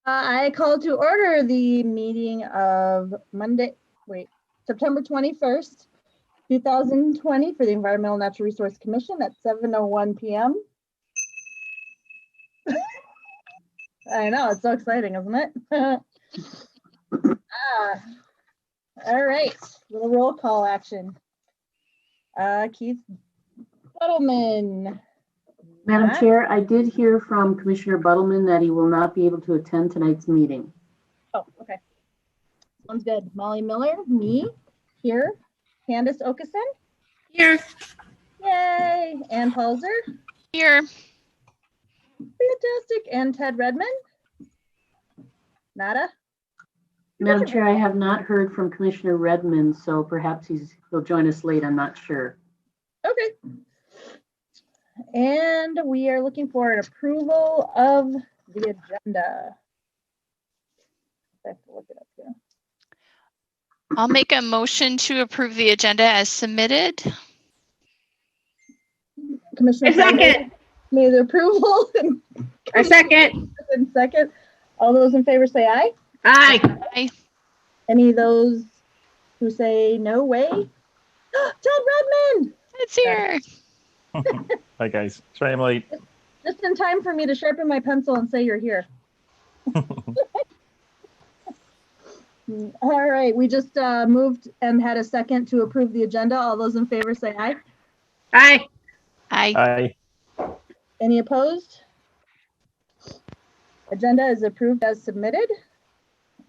I call to order the meeting of September 21st, 2020 for the Environmental Natural Resource Commission at 7:01 p.m. I know, it's so exciting, isn't it? All right, little roll call action. Keith Buttleman. Madam Chair, I did hear from Commissioner Buttleman that he will not be able to attend tonight's meeting. Oh, okay. Sounds good. Molly Miller, me, here. Candace Okeson. Here. Yay. Ann Palzer. Here. Fantastic. And Ted Redmond. Nada. Madam Chair, I have not heard from Commissioner Redmond, so perhaps he'll join us late. I'm not sure. Okay. And we are looking for an approval of the agenda. I have to look it up here. I'll make a motion to approve the agenda as submitted. Commissioner second. Made the approval. A second. And second. All those in favor say aye. Aye. Aye. Any of those who say no way? Ted Redmond! It's here. Hi guys, sorry I'm late. Just in time for me to sharpen my pencil and say you're here. All right, we just moved and had a second to approve the agenda. All those in favor say aye. Aye. Aye. Hi. Any opposed? Agenda is approved as submitted.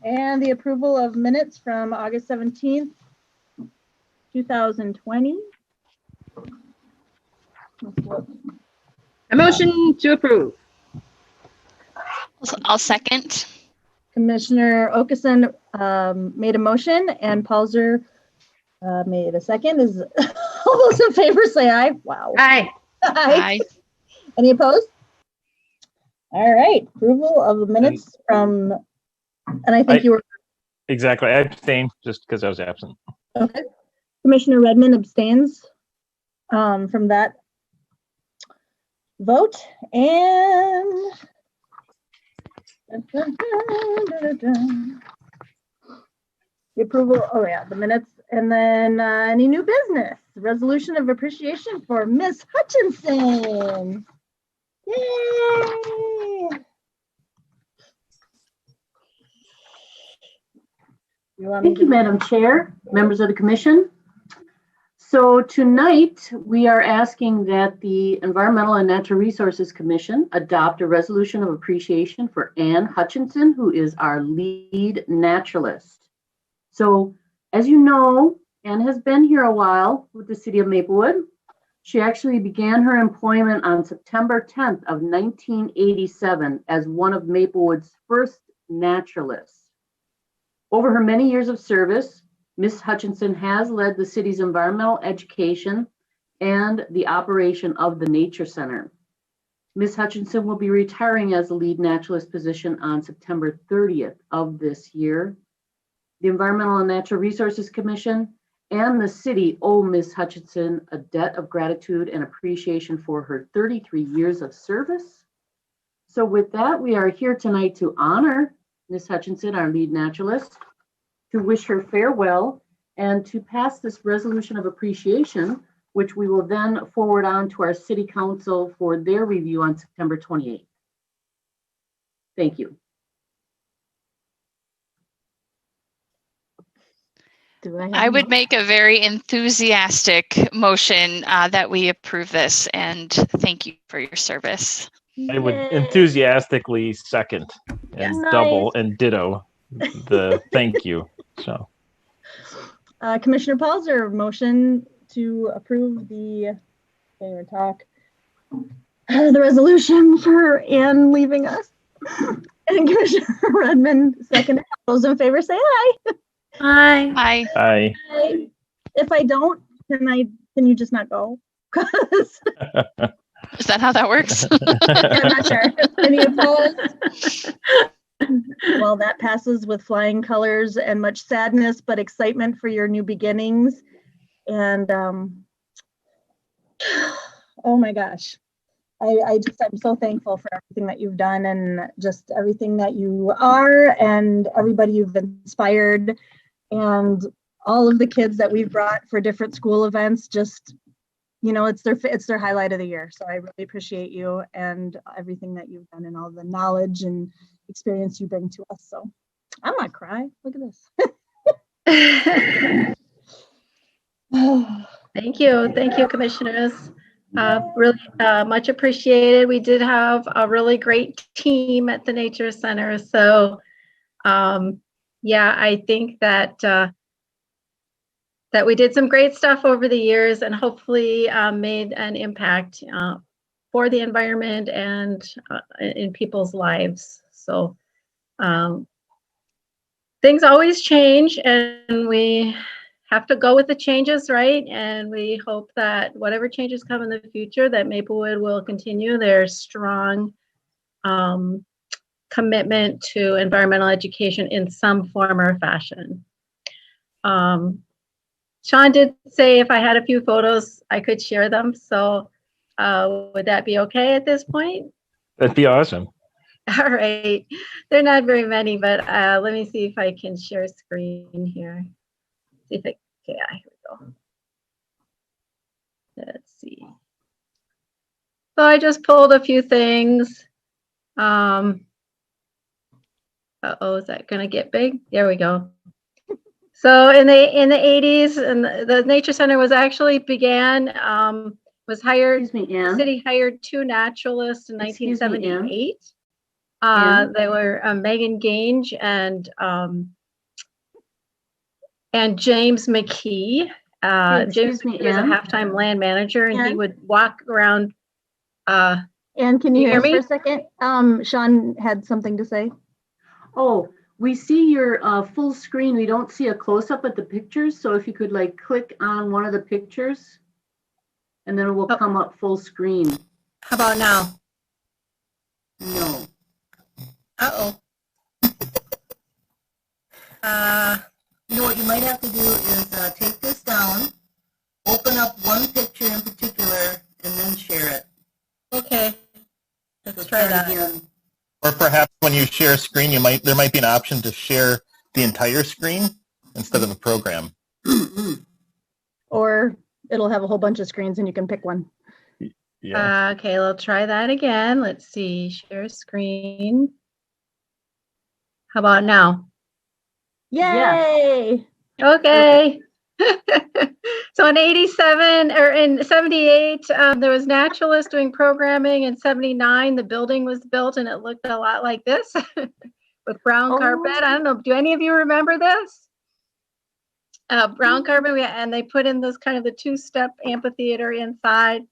And the approval of minutes from August 17th, 2020. A motion to approve. I'll second. Commissioner Okeson made a motion and Palzer made a second. Is all those in favor say aye. Wow. Aye. Aye. Any opposed? All right. Approval of the minutes from, and I think you were. Exactly, I abstained just because I was absent. Okay. Commissioner Redmond abstains from that vote. And the approval, oh yeah, the minutes. And then any new business? Resolution of appreciation for Miss Hutchinson. Yay! Thank you, Madam Chair, members of the Commission. So tonight we are asking that the Environmental and Natural Resources Commission adopt a resolution of appreciation for Ann Hutchinson, who is our lead naturalist. So as you know, Ann has been here a while with the City of Maplewood. She actually began her employment on September 10th of 1987 as one of Maplewood's first naturalists. Over her many years of service, Ms. Hutchinson has led the city's environmental education and the operation of the Nature Center. Ms. Hutchinson will be retiring as the lead naturalist position on September 30th of this year. The Environmental and Natural Resources Commission and the city owe Ms. Hutchinson a debt of gratitude and appreciation for her 33 years of service. So with that, we are here tonight to honor Ms. Hutchinson, our lead naturalist, to wish her farewell and to pass this resolution of appreciation, which we will then forward on to our City Council for their review on September 28th. Thank you. I would make a very enthusiastic motion that we approve this, and thank you for your service. I would enthusiastically second and double and ditto the thank you. So, Commissioner Palzer, motion to approve the the resolution for Ann leaving us. And Commissioner Redmond, second. All those in favor say aye. Aye. Aye. aye. Aye. If I don't, can you just not go? Because Is that how that works? I'm not sure. Any opposed? Well, that passes with flying colors and much sadness, but excitement for your new beginnings. And oh my gosh, I'm so thankful for everything that you've done and just everything that you are and everybody you've inspired and all of the kids that we've brought for different school events. Just, it's their highlight of the year. So I really appreciate you and everything that you've done and all the knowledge and experience you bring to us. So I'm not crying. Look at this. Thank you, commissioners. Really much appreciated. We did have a really great team at the Nature Center. So yeah, I think that that we did some great stuff over the years and hopefully made an impact for the environment and in people's lives. So things always change and we have to go with the changes, right? And we hope that whatever changes come in the future, that Maplewood will continue their strong commitment to environmental education in some form or fashion. Sean did say if I had a few photos, I could share them. So would that be okay at this point? That'd be awesome. All right. They're not very many, but let me see if I can share screen here. See if it, yeah, here we go. Let's see. So I just pulled a few things. Uh-oh, is that gonna get big? There we go. So in the 80s, and the Nature Center was actually began, was hired, Excuse me, Ann. the city hired 2 naturalists in Excuse me, 1978. Ann. They were Megan Gange and James McKee. James McKee was a half-time land manager, and he would walk around. Ann, can you hear me for a second? Sean had something to say. Oh, we see your full screen. We don't see a close-up at the pictures. So if you could like click on one of the pictures and then it will come up full screen. How about now? No. Uh-oh. You know what you might have to do is take this down, open up one picture in particular, and then share it. Okay. Let's try that again. Or perhaps when you share a screen, there might be an option to share the entire screen instead of a program. Or it'll have a whole bunch of screens and you can pick one. Yeah. Okay, we'll try that again. Let's see. Share screen. How about now? Yay! Okay. So in 87 or in 78, there was naturalists doing programming. In 79, the building was built and it looked a lot like this with brown carpet. I don't know. Do any of you remember this? Brown carpet, and they put in this kind of the 2-step amphitheater inside,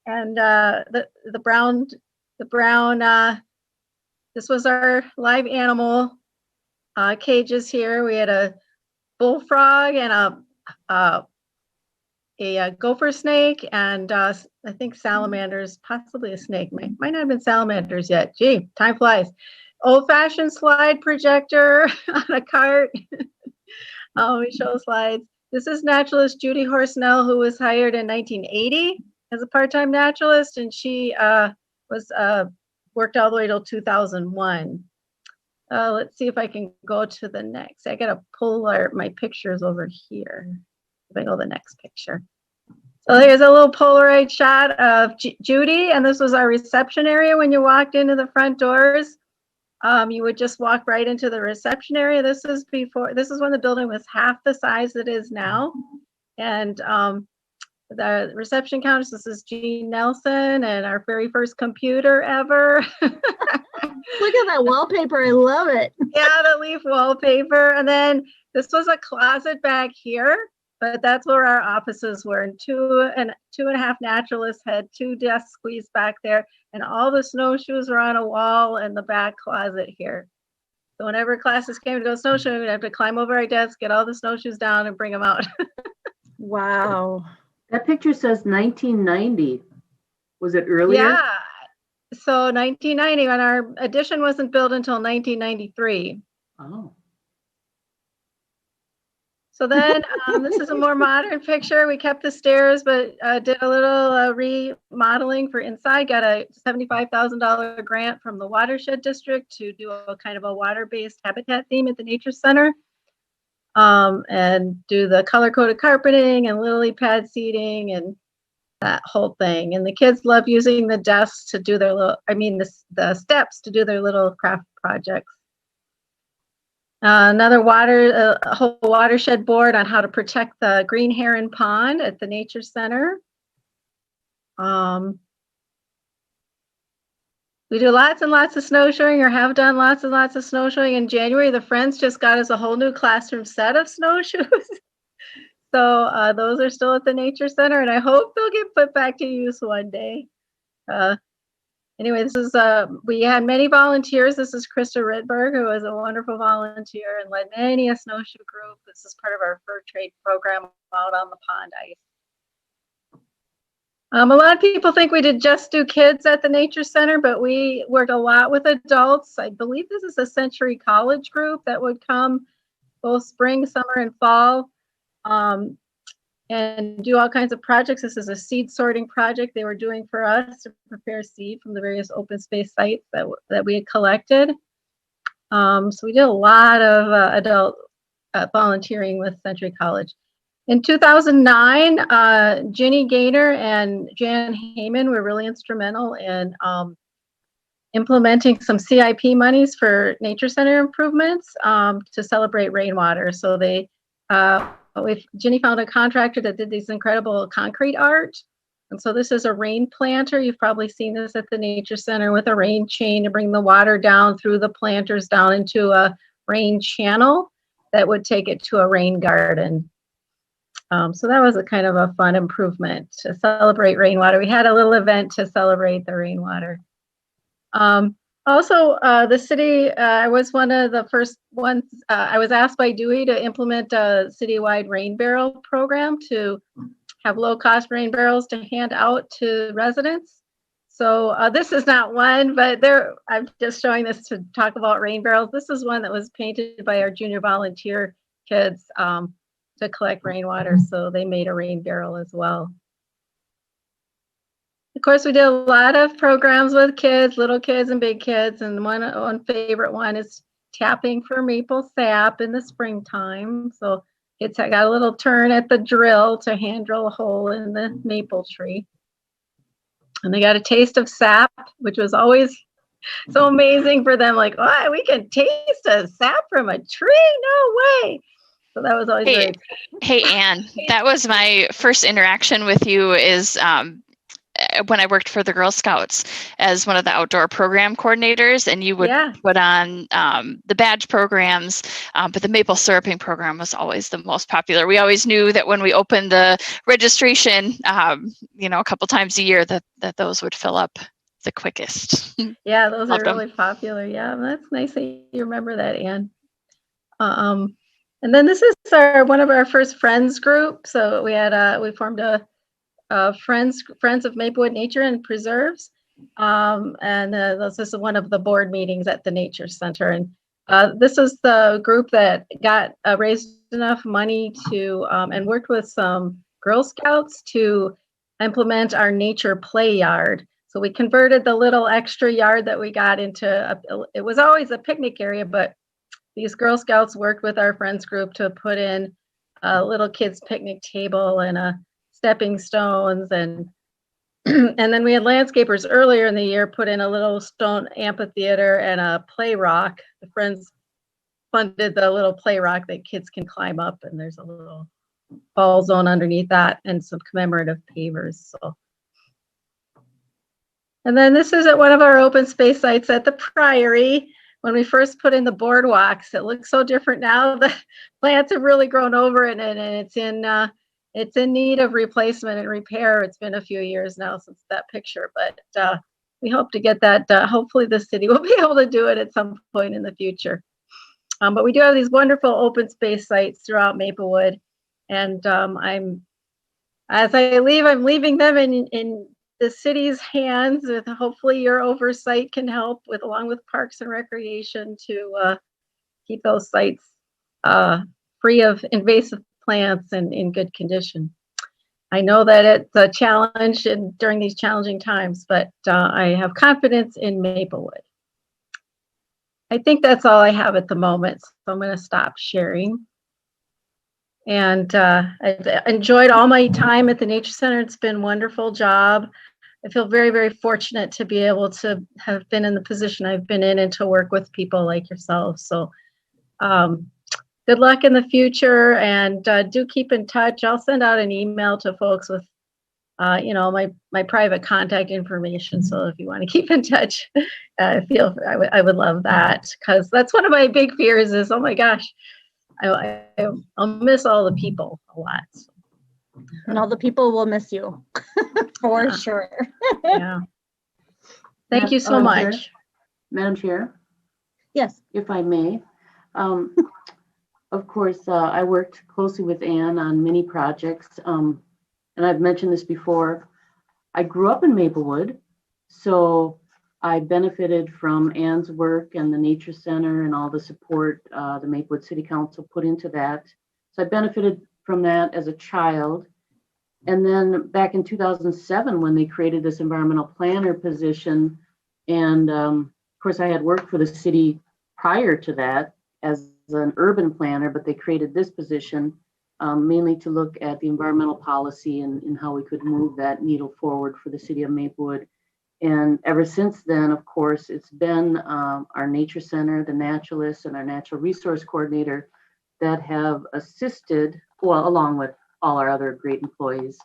and the brown. This was our live animal cages here. We had a bullfrog and a gopher snake, and I think salamanders, possibly a snake. Might not have been salamanders yet. Gee, time flies. Old-fashioned slide projector on a cart. We show slides. This is naturalist Judy Horsnell, who was hired in 1980 as a part-time naturalist, and she was worked all the way till 2001. Let's see if I can go to the next. I gotta pull my pictures over here. If I go to the next picture. So here's a little Polaroid shot of Judy, and this was our reception area when you walked into the front doors. You would just walk right into the reception area. This is when the building was half the size it is now. And the reception counter, this is Gene Nelson and our very first computer ever. Look at that wallpaper. I love it. Yeah, the leaf wallpaper. And then this was a closet back here, but that's where our offices were. And two and a half naturalists had 2 desks squeezed back there, and all the snowshoes were on a wall in the back closet here. So whenever classes came to go snowshoeing, we'd have to climb over our desk, get all the snowshoes down, and bring them out. Wow. That picture says 1990. Was it earlier? Yeah. So 1990, when our addition wasn't built until 1993. Oh. So then this is a more modern picture. We kept the stairs, but did a little remodeling for inside. Got a $75,000 grant from the Watershed District to do a kind of a water-based habitat theme at the Nature Center. And do the color-coded carpeting and lily pad seating and that whole thing. And the kids love using the desks to do their little, the steps to do their little craft projects. Another a whole watershed board on how to protect the green heron pond at the Nature Center. We do lots and lots of snowshoeing, or have done lots and lots of snowshoeing. In January, the Friends just got us a whole new classroom set of snowshoes. So those are still at the Nature Center, and I hope they'll get put back to use one day. Anyway, this is, we had many volunteers. This is Krista Ridberg, who was a wonderful volunteer and led many a snowshoe group. This is part of our fur trade program out on the pond ice. A lot of people think we did just do kids at the Nature Center, but we worked a lot with adults. I believe this is a Century College group that would come both spring, summer, and fall. And do all kinds of projects. This is a seed sorting project they were doing for us to prepare seed from the various open space sites that we had collected. So we did a lot of adult volunteering with Century College. In 2009, Ginny Gaynor and Jan Heyman were really instrumental in implementing some CIP monies for Nature Center improvements to celebrate rainwater. So they Ginny found a contractor that did these incredible concrete art. And so this is a rain planter. You've probably seen this at the Nature Center with a rain chain to bring the water down through the planters down into a rain channel that would take it to a rain garden. So that was a kind of a fun improvement to celebrate rainwater. We had a little event to celebrate the rainwater. Also, the city, I was one of the first ones, I was asked by Dewey to implement a citywide rain barrel program to have low-cost rain barrels to hand out to residents. So this is not one, but I'm just showing this to talk about rain barrels. This is one that was painted by our junior volunteer kids to collect rainwater, so they made a rain barrel as well. Of course, we did a lot of programs with kids, little kids and big kids, and one favorite one is tapping for maple sap in the springtime. So kids got a little turn at the drill to hand drill a hole in the maple tree. And they got a taste of sap, which was always so amazing for them, like, oh, we can taste a sap from a tree? No way. So that was always great. Hey, Anne, that was my first interaction with you is when I worked for the Girl Scouts as one of the outdoor program coordinators, and you would put on the badge programs, but the maple syruping program was always the most popular. We always knew that when we opened the registration, a couple times a year, that those would fill up the quickest. Yeah, those are really popular. Yeah, that's nice that you remember that, Anne. And then this is one of our first friends group. So we had we formed a Friends of Maplewood Nature and Preserves, and this is one of the board meetings at the Nature Center. And this is the group that got raised enough money to and worked with some Girl Scouts to implement our nature play yard. So we converted the little extra yard that we got into it was always a picnic area, but these Girl Scouts worked with our friends group to put in a little kids picnic table and a stepping stones, and and then we had landscapers earlier in the year put in a little stone amphitheater and a play rock. The friends funded the little play rock that kids can climb up, and there's a little fall zone underneath that and some commemorative pavers. So, and then this is at one of our open space sites at the Priory. When we first put in the boardwalks, it looks so different now. The plants have really grown over it, and it's in need of replacement and repair. It's been a few years now since that picture, but we hope to get that. Hopefully the city will be able to do it at some point in the future. But we do have these wonderful open space sites throughout Maplewood. And as I leave, I'm leaving them in the city's hands, with hopefully your oversight can help with, along with Parks and Recreation, to keep those sites free of invasive plants in good condition. I know that it's a challenge during these challenging times, but I have confidence in Maplewood. I think that's all I have at the moment, so I'm going to stop sharing. And I've enjoyed all my time at the Nature Center. It's been a wonderful job. I feel very, very fortunate to be able to have been in the position I've been in and to work with people like yourselves. So good luck in the future, and do keep in touch. I'll send out an email to folks with my private contact information. So if you want to keep in touch, I would love that, because that's one of my big fears is, oh my gosh, I'll miss all the people a lot. So. And all the people will miss you for sure. Yeah. Thank you so much. Madam Chair? Yes. If I may. Of course, I worked closely with Ann on many projects. And I've mentioned this before, I grew up in Maplewood, so I benefited from Ann's work and the Nature Center and all the support the Maplewood City Council put into that. So I benefited from that as a child. And then back in 2007, when they created this environmental planner position, and of course I had worked for the city prior to that as an urban planner, but they created this position mainly to look at the environmental policy and how we could move that needle forward for the city of Maplewood. And ever since then, of course, it's been our Nature Center, the naturalists, and our natural resource coordinator that have assisted, well, along with all our other great employees.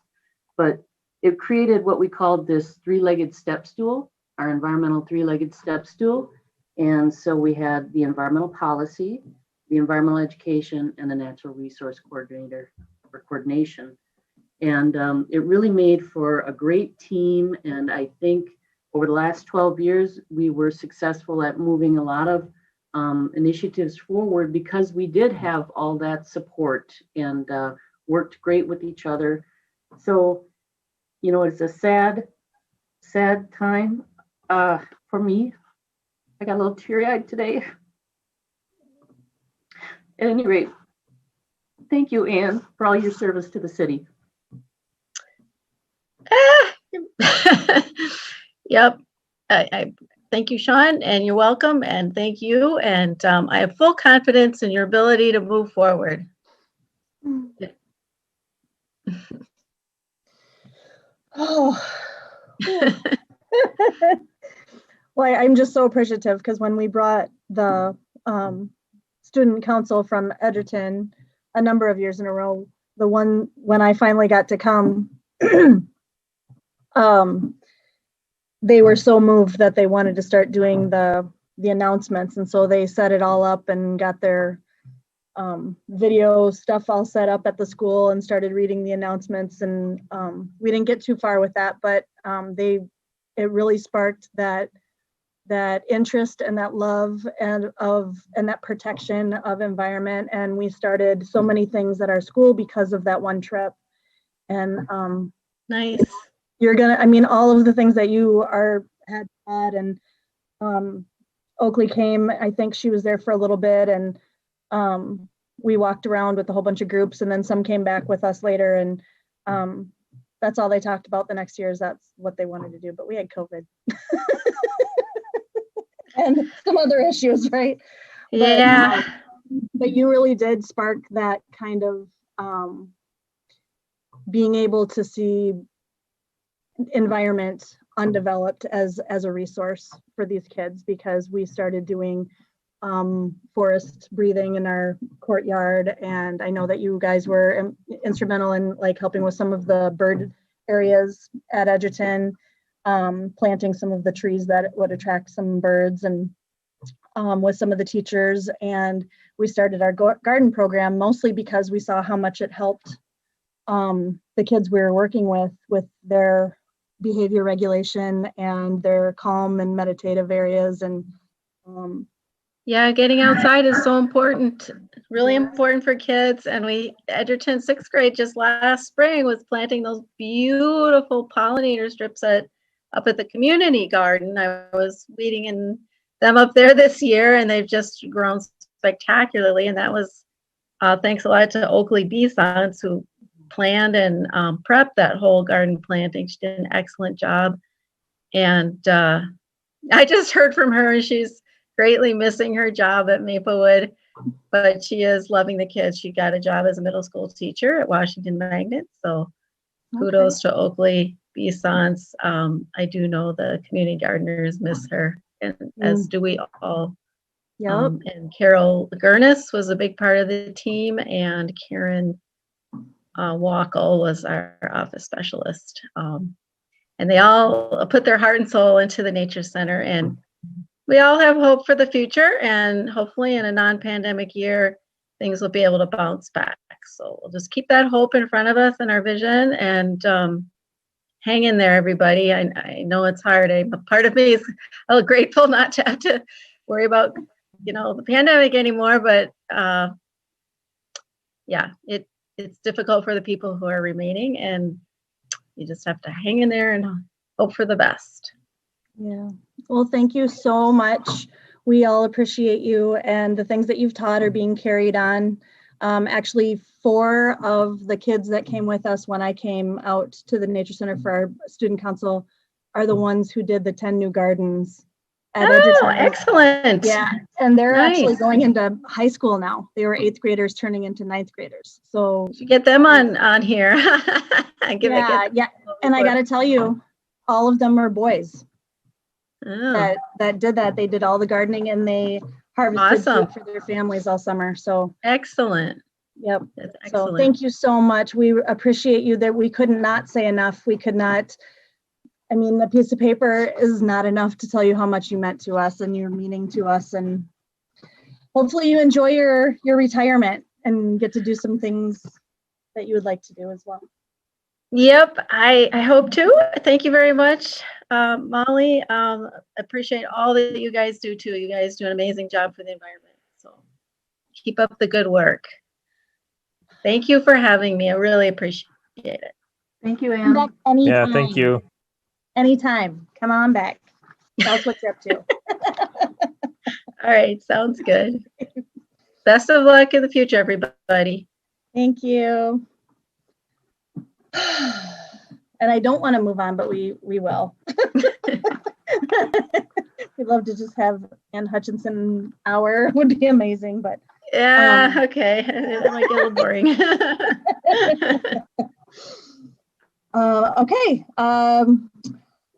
But it created what we called this three-legged step stool, our environmental three-legged step stool. And so we had the environmental policy, the environmental education, and the natural resource coordinator or coordination. And it really made for a great team. And I think over the last 12 years, we were successful at moving a lot of initiatives forward because we did have all that support and worked great with each other. So, you know, it's a sad time for me. I got a little teary-eyed today. At any rate, thank you, Ann, for all your service to the city. Yep. I thank you, Sean, and you're welcome, and thank you. And I have full confidence in your ability to move forward. Oh. Well, I'm just so appreciative because when we brought the student council from Edgerton a number of years in a row, the one when I finally got to come, they were so moved that they wanted to start doing the announcements, and so they set it all up and got their video stuff all set up at the school and started reading the announcements. And we didn't get too far with that, but it really sparked that interest and that love and that protection of environment. And we started so many things at our school because of that one trip. And nice. All of the things that you had and Oakley came, I think she was there for a little bit, and we walked around with a whole bunch of groups, and then some came back with us later, and that's all they talked about the next year is that's what they wanted to do. But we had COVID and some other issues, right? Yeah. But you really did spark that kind of being able to see environment undeveloped as a resource for these kids, because we started doing forest breathing in our courtyard. And I know that you guys were instrumental in like helping with some of the bird areas at Edgerton, planting some of the trees that would attract some birds, and with some of the teachers. And we started our garden program mostly because we saw how much it helped the kids we were working with their behavior regulation and their calm and meditative areas. And yeah, getting outside is so important, really important for kids. And Edgerton 6th grade just last spring was planting those beautiful pollinator strips up at the community garden. I was weeding in them up there this year, and they've just grown spectacularly. And that was thanks a lot to Oakley Bee Science, who planned and prepped that whole garden planting. She did an excellent job. And I just heard from her, and she's greatly missing her job at Maplewood, but she is loving the kids. She got a job as a middle school teacher at Washington Magnet. So kudos to Oakley Bee Science. I do know the community gardeners miss her, and as do we all. Yep. And Carol Gurnis was a big part of the team, and Karen Wackel was our office specialist. And they all put their heart and soul into the Nature Center, and we all have hope for the future, and hopefully in a non-pandemic year, things will be able to bounce back. So we'll just keep that hope in front of us and our vision, and hang in there, everybody. I know it's hard. Part of me is grateful not to have to worry about the pandemic anymore, but yeah, it's difficult for the people who are remaining, and you just have to hang in there and hope for the best. Yeah. Well, thank you so much. We all appreciate you, and the things that you've taught are being carried on. Actually, 4 of the kids that came with us when I came out to the Nature Center for our student council are the ones who did the 10 new gardens at Edgerton. Excellent. Yeah, and they're Nice. actually going into high school now. They were 8th graders turning into 9th graders. So get them on here. Yeah. And I got to tell you, all of them are boys that did that. They did all the gardening, and they harvested food for their families all summer. So excellent. Yep. That's excellent. So thank you so much. We appreciate you. That we could not say enough. We could not. I mean, the piece of paper is not enough to tell you how much you meant to us and your meaning to us. And hopefully you enjoy your retirement and get to do some things that you would like to do as well. Yep, I hope to. Thank you very much, Molly. Appreciate all that you guys do too. You guys do an amazing job for the environment. So keep up the good work. Thank you for having me. I really appreciate it. Thank you, Anne. Yeah, thank you. Anytime. Come on back. Tell us what you're up to. All right, sounds good. Best of luck in the future, everybody. Thank you. And I don't want to move on, but we will. We'd love to just have Ann Hutchinson hour. Would be amazing, but yeah, okay. That might get a little boring. Okay.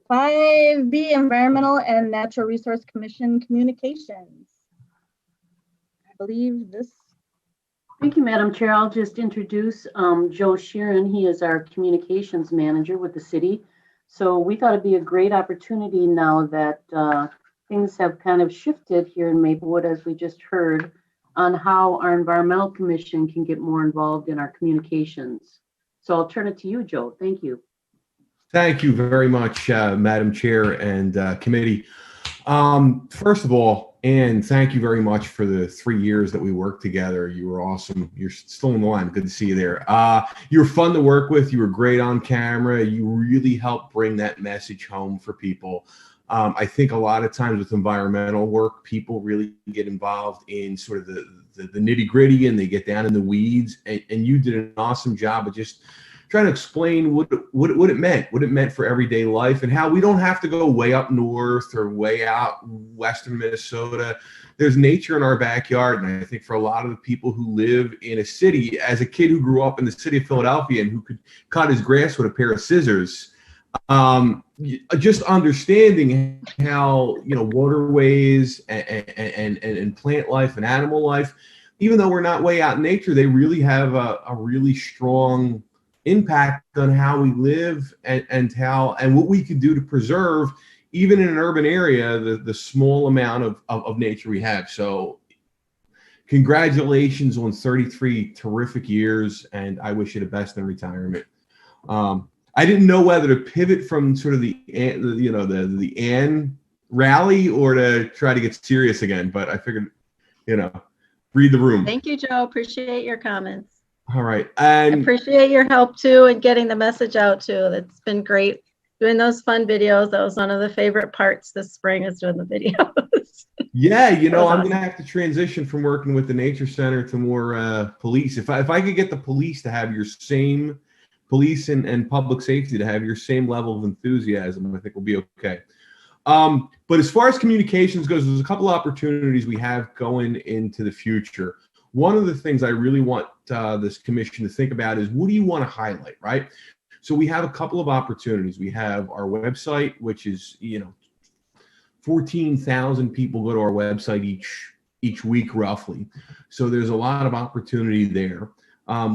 5B, Environmental and Natural Resource Commission Communications. I believe this. Thank you, Madam Chair. I'll just introduce Joe Sheeran. He is our communications manager with the city. So we thought it'd be a great opportunity now that things have kind of shifted here in Maplewood, as we just heard, on how our Environmental Commission can get more involved in our communications. So I'll turn it to you, Joe. Thank you. Thank you very much, Madam Chair and committee. First of all, Ann, thank you very much for the 3 years that we worked together. You were awesome. You're still in the line. Good to see you there. You were fun to work with. You were great on camera. You really helped bring that message home for people. I think a lot of times with environmental work, people really get involved in sort of the nitty gritty, and they get down in the weeds. And you did an awesome job of just trying to explain what it meant for everyday life, and how we don't have to go way up north or way out western Minnesota. There's nature in our backyard. And I think for a lot of the people who live in a city, as a kid who grew up in the city of Philadelphia and who could cut his grass with a pair of scissors, just understanding how, waterways and plant life and animal life, even though we're not way out in nature, they really have a really strong impact on how we live and what we can do to preserve, even in an urban area, the small amount of nature we have. So congratulations on 33 terrific years, and I wish you the best in retirement. I didn't know whether to pivot from sort of the Ann rally or to try to get serious again, but I figured, read the room. Thank you, Joe. Appreciate your comments. All right. And I appreciate your help too, and getting the message out too. That's been great. Doing those fun videos. That was one of the favorite parts this spring, is doing the videos. Yeah, I'm going to have to transition from working with the nature center to more police. If I could get the police to have your same police and public safety to have your same level of enthusiasm, I think we'll be okay. But as far as communications goes, there's a couple opportunities we have going into the future. One of the things I really want this commission to think about is, what do you want to highlight, right? So we have a couple of opportunities. We have our website, which is, 14,000 people go to our website each week, roughly. So there's a lot of opportunity there.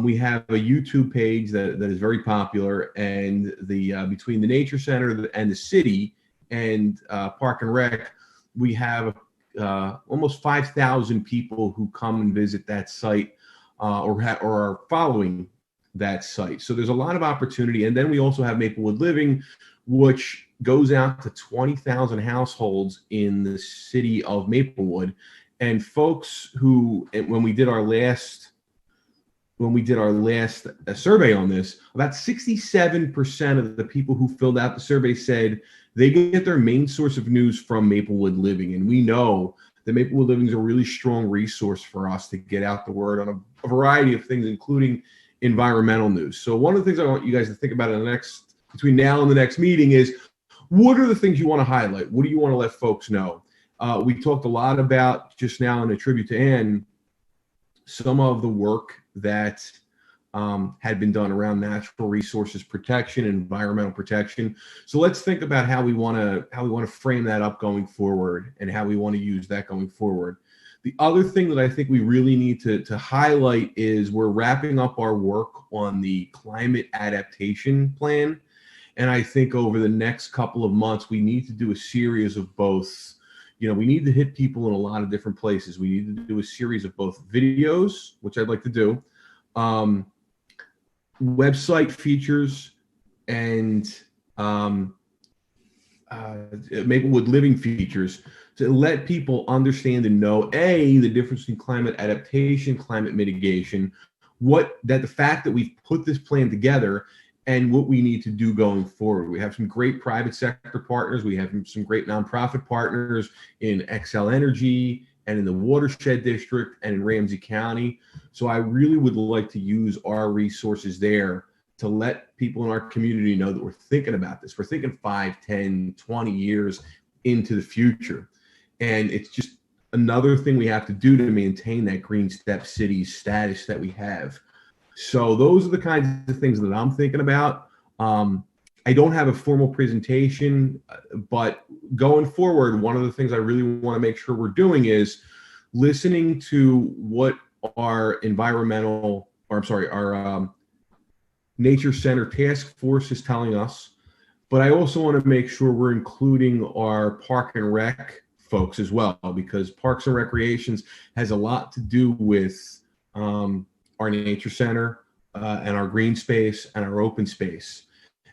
We have a YouTube page that is very popular, and between the Nature Center and the city and Park and Rec, we have almost 5,000 people who come and visit that site or are following that site. So there's a lot of opportunity. And then we also have Maplewood Living, which goes out to 20,000 households in the city of Maplewood. And folks who, when we did our last survey on this, about 67% of the people who filled out the survey said they get their main source of news from Maplewood Living. And we know that Maplewood Living is a really strong resource for us to get out the word on a variety of things, including environmental news. So one of the things I want you guys to think about between now and the next meeting is, what are the things you want to highlight? What do you want to let folks know? We talked a lot about, just now in a tribute to Ann, some of the work that had been done around natural resources protection and environmental protection. So let's think about how we want to frame that up going forward, and how we want to use that going forward. The other thing that I think we really need to highlight is, we're wrapping up our work on the climate adaptation plan. And I think over the next couple of months, we need to do a series of both. We need to hit people in a lot of different places. We need to do a series of both videos, which I'd like to do, website features, and Maplewood Living features, to let people understand and know, the difference between climate adaptation, climate mitigation, the fact that we've put this plan together, and what we need to do going forward. We have some great private sector partners. We have some great nonprofit partners in Xcel Energy and in the Watershed District and in Ramsey County. So I really would like to use our resources there to let people in our community know that we're thinking about this. We're thinking 5, 10, 20 years into the future. And it's just another thing we have to do to maintain that Green Step City status that we have. So those are the kinds of things that I'm thinking about. I don't have a formal presentation, but going forward, one of the things I really want to make sure we're doing is listening to what our Nature Center task force is telling us. But I also want to make sure we're including our Park and Rec folks as well, because Parks and Recreations has a lot to do with our Nature Center and our green space and our open space.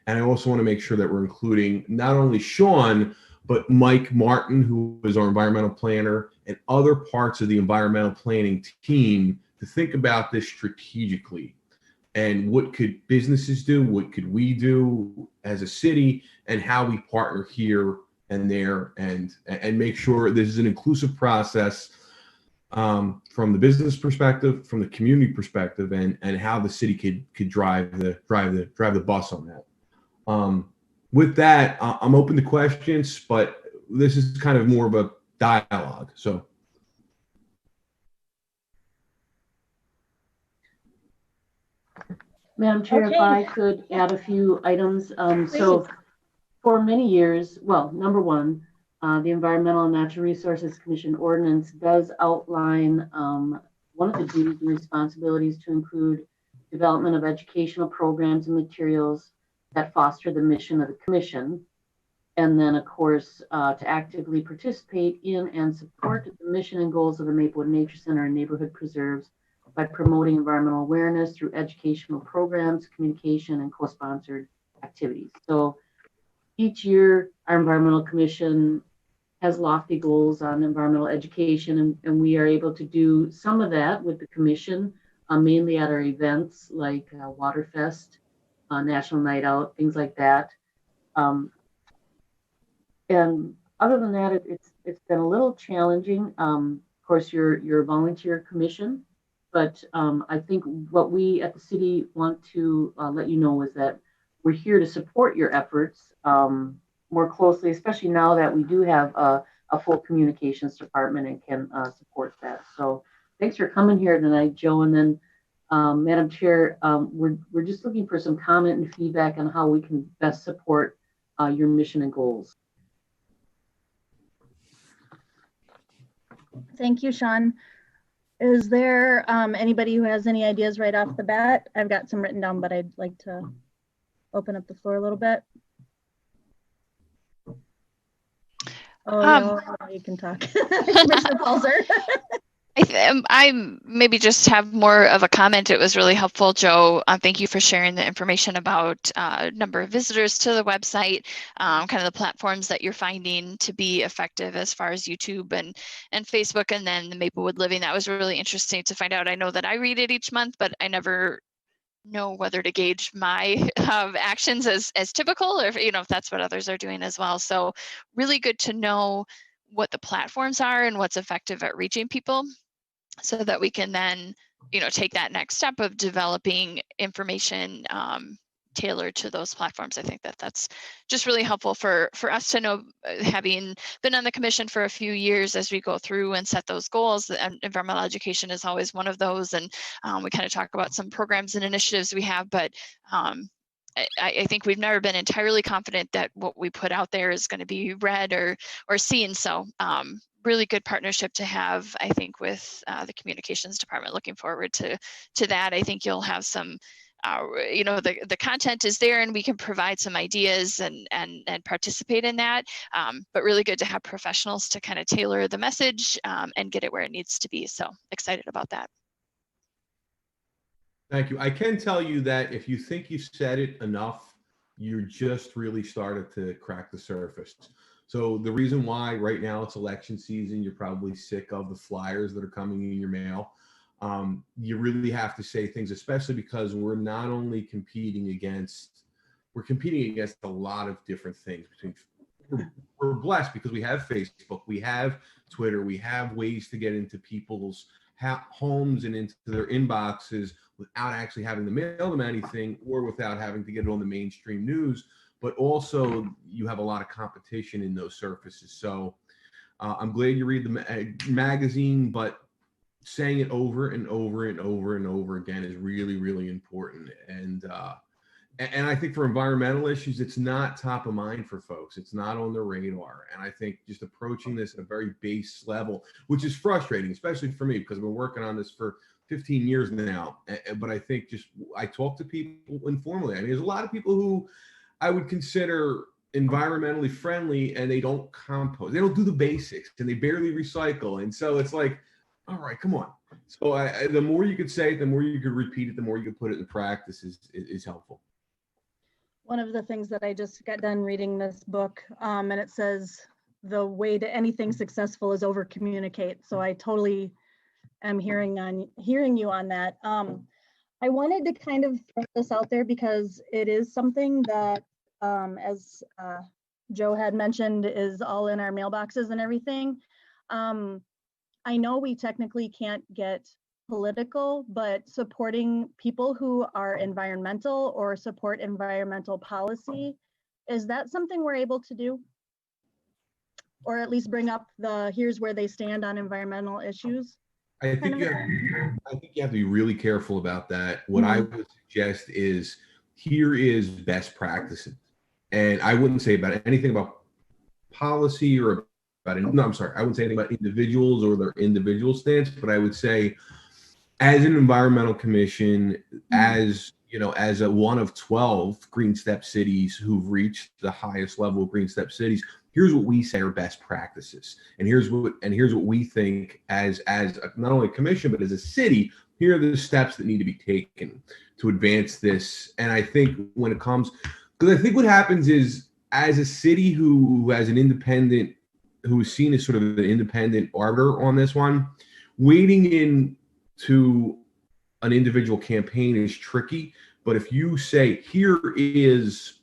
And I also want to make sure that we're including not only Sean, but Mike Martin, who is our environmental planner, and other parts of the environmental planning team, to think about this strategically. And what could businesses do? What could we do as a city? And how we partner here and there, and make sure this is an inclusive process from the business perspective, from the community perspective, and how the city could drive the bus on that. With that, I'm open to questions, but this is kind of more of a dialogue. So. Madam Chair, Okay. if I could add a few items. So for many years, well, number one, the Environmental and Natural Resources Commission ordinance does outline one of the duties and responsibilities to include development of educational programs and materials that foster the mission of the commission. And then, of course, to actively participate in and support the mission and goals of the Maplewood Nature Center and neighborhood preserves by promoting environmental awareness through educational programs, communication, and co-sponsored activities. So each year, our Environmental Commission has lofty goals on environmental education, and we are able to do some of that with the commission, mainly at our events like Waterfest, National Night Out, things like that. And other than that, It's been a little challenging. Of course, you're a volunteer commission, but I think what we at the city want to let you know is that we're here to support your efforts more closely, especially now that we do have a full communications department and can support that. So thanks for coming here tonight, Joe. And then, Madam Chair, we're just looking for some comment and feedback on how we can best support your mission and goals. Thank you, Sean. Is there anybody who has any ideas right off the bat? I've got some written down, but I'd like to open up the floor a little bit. Oh, you can talk. Commissioner Palzer. I maybe just have more of a comment. It was really helpful, Joe. Thank you for sharing the information about number of visitors to the website, kind of the platforms that you're finding to be effective as far as YouTube and Facebook, and then the Maplewood Living. That was really interesting to find out. I know that I read it each month, but I never know whether to gauge my actions as typical, or if that's what others are doing as well. So really good to know what the platforms are and what's effective at reaching people, so that we can then, take that next step of developing information tailored to those platforms. I think that's just really helpful for us to know, having been on the commission for a few years, as we go through and set those goals. And environmental education is always one of those. And we kind of talk about some programs and initiatives we have, but I think we've never been entirely confident that what we put out there is going to be read or seen. So really good partnership to have, I think, with the communications department. Looking forward to that. I think you'll have some, the content is there, and we can provide some ideas and participate in that. But really good to have professionals to kind of tailor the message and get it where it needs to be. So excited about that. Thank you. I can tell you that if you think you've said it enough, you're just really started to crack the surface. So the reason why right now it's election season, you're probably sick of the flyers that are coming in your mail. You really have to say things, especially because we're not only competing against a lot of different things. We're blessed because we have Facebook, we have Twitter, we have ways to get into people's homes and into their inboxes without actually having to mail them anything, or without having to get it on the mainstream news. But also you have a lot of competition in those surfaces. So I'm glad you read the magazine, but saying it over and over and over and over again is really, really important. And I think for environmental issues, it's not top of mind for folks. It's not on the radar. And I think just approaching this at a very base level, which is frustrating, especially for me, because I've been working on this for 15 years now. But I think I talk to people informally. I mean, there's a lot of people who I would consider environmentally friendly, and they don't compost. They don't do the basics, and they barely recycle. And so it's like, all right, come on. So the more you could say it, the more you could repeat it, the more you could put it in practice is helpful. One of the things that I just got done reading this book, and it says the way to anything successful is over communicate. So I totally am hearing you on that. I wanted to kind of throw this out there because it is something that, as Joe had mentioned, is all in our mailboxes and everything. I know we technically can't get political, but supporting people who are environmental or support environmental policy, is that something we're able to do? Or at least bring up here's where they stand on environmental issues? I think you have to be really careful about that. What I would suggest is, here is best practices. And I wouldn't say about anything about policy or I wouldn't say anything about individuals or their individual stance, but I would say, as an environmental commission, as a one of 12 Green Step cities who've reached the highest level of Green Step cities, here's what we say are best practices, and here's what we think as not only a commission but as a city, here are the steps that need to be taken to advance this. And I think when it comes, because I think what happens is, as a city who has who is seen as sort of an independent arbiter on this one, wading into an individual campaign is tricky. But if you say, here's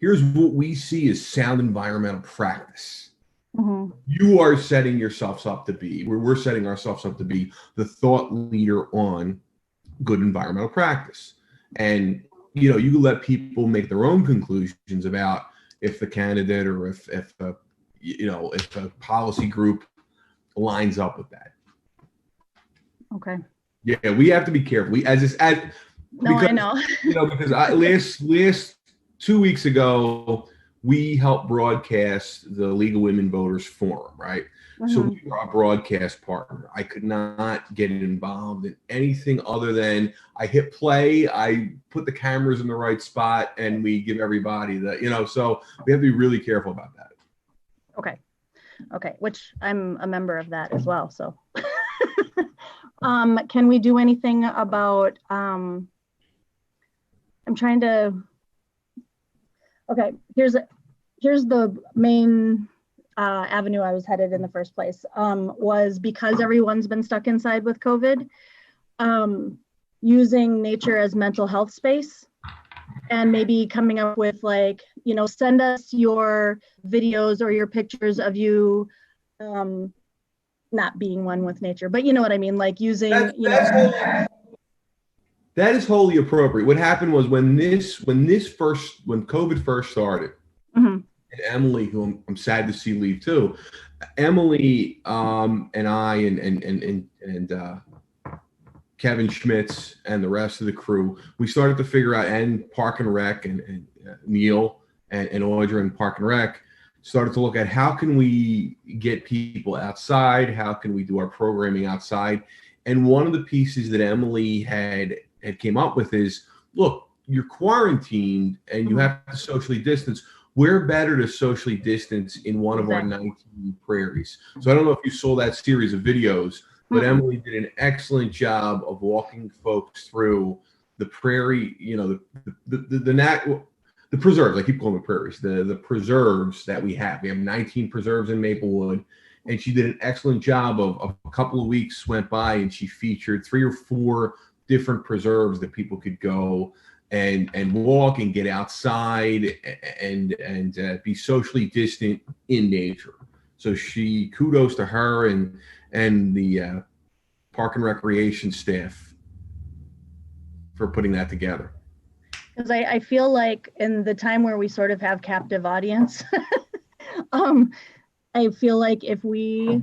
what we see as sound environmental practice, Mhm. You are setting yourselves up to be, we're setting ourselves up to be the thought leader on good environmental practice. And, you know, you let people make their own conclusions about if the candidate or if a, you know, if a policy group lines up with that. Okay. Yeah, we have to be careful. No, because, I know. you know, because last 2 weeks ago, we helped broadcast the League of Women Voters Forum, right? So we were a broadcast partner. I could not get involved in anything other than I hit play, I put the cameras in the right spot, and we give everybody the, you know, so we have to be really careful about that. Okay. Okay. Which I'm a member of that as well. So can we do anything about, I'm trying to, okay, here's the main avenue I was headed in the first place, was because everyone's been stuck inside with COVID, using nature as mental health space, and maybe coming up with, like, you know, send us your videos or your pictures of you not being one with nature, but you know what I mean, like using, that is wholly appropriate. What happened was when COVID first started, and Emily, who I'm sad to see leave too, Emily and I and Kevin Schmitz and the rest of the crew, we started to figure out, and Park and Rec and Neil and Audra and Park and Rec started to look at how can we get people outside, how can we do our programming outside. And one of the pieces that Emily had came up with is, look, you're quarantined and you have to socially distance. We're better to socially distance in one of our 19 prairies. So I don't know if you saw that series of videos, but Emily did an excellent job of walking folks through the prairie, you know, the preserves. I keep calling them prairies, the preserves that we have. We have 19 preserves in Maplewood, and she did an excellent job of a couple of weeks went by, and she featured 3 or 4 different preserves that people could go and walk and get outside and be socially distant in nature. So kudos to her and the Park and Recreation staff for putting that together. Because I feel like in the time where we sort of have captive audience, I feel like if we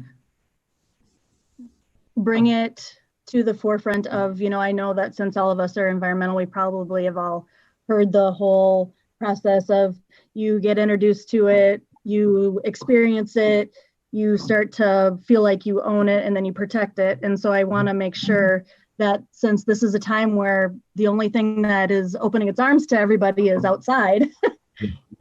bring it to the forefront of, you know, I know that since all of us are environmental, we probably have all heard the whole process of you get introduced to it, you experience it, you start to feel like you own it, and then you protect it. And so I want to make sure that since this is a time where the only thing that is opening its arms to everybody is outside.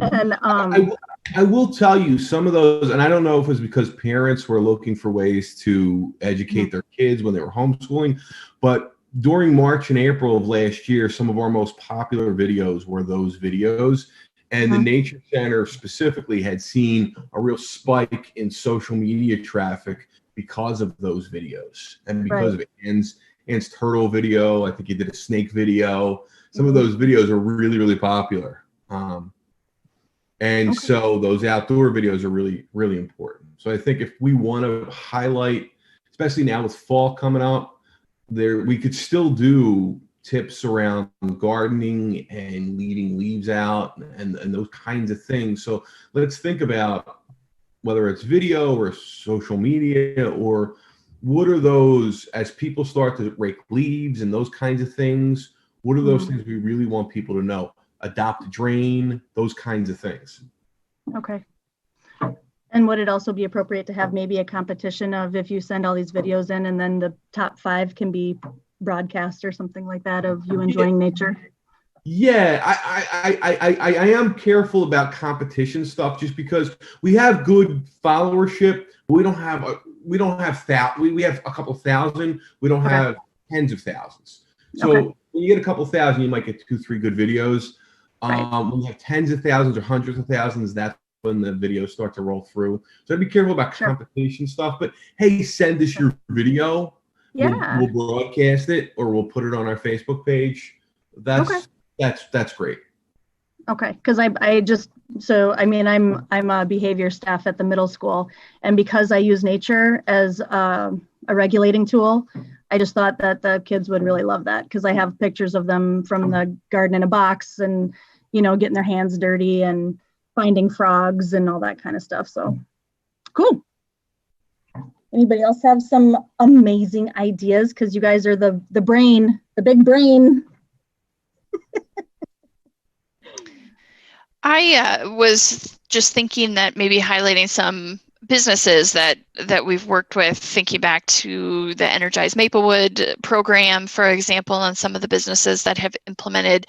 And I will tell you some of those, and I don't know if it was because parents were looking for ways to educate their kids when they were homeschooling, but during March and April of last year, some of our most popular videos were those videos. And the Nature Center specifically had seen a real spike in social media traffic because of those videos and because of Ann's turtle video. I think he did a snake video. Some of those videos are really, really popular. So those outdoor videos are really, really important. So I think if we want to highlight, especially now with fall coming up, we could still do tips around gardening and leaving leaves out and those kinds of things. So let's think about whether it's video or social media, or what are those, as people start to rake leaves and those kinds of things, what are those things we really want people to know? Adopt a drain, those kinds of things. Okay. And would it also be appropriate to have maybe a competition of, if you send all these videos in and then the top 5 can be broadcast or something like that of you enjoying nature? Yeah, I am careful about competition stuff just because we have good followership. But we don't have we have a couple thousand. We don't have tens of thousands. So when you get a couple thousand, you might get 2-3 good videos. When you have tens of thousands or hundreds of thousands, that's when the videos start to roll through. So I'd be careful about competition stuff. But hey, send us your video. Yeah. We'll broadcast it, or we'll put it on our Facebook page. That's great. Okay, because I just, so I mean, I'm a behavior staff at the middle school, and because I use nature as a regulating tool, I just thought that the kids would really love that, because I have pictures of them from the garden in a box and, you know, getting their hands dirty and finding frogs and all that kind of stuff. So cool. Anybody else have some amazing ideas? Because you guys are the brain, the big brain. I was just thinking that maybe highlighting some businesses that we've worked with, thinking back to the Energize Maplewood program, for example, and some of the businesses that have implemented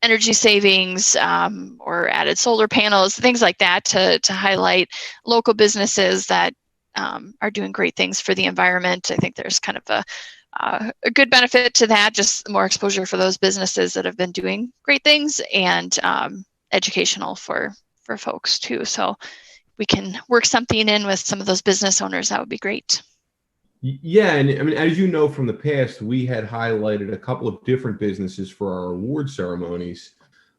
energy savings or added solar panels, things like that, to highlight local businesses that are doing great things for the environment. I think there's kind of a good benefit to that, just more exposure for those businesses that have been doing great things, and educational for folks too. So we can work something in with some of those business owners. That would be great. Yeah, and I mean, as you know from the past, we had highlighted a couple of different businesses for our award ceremonies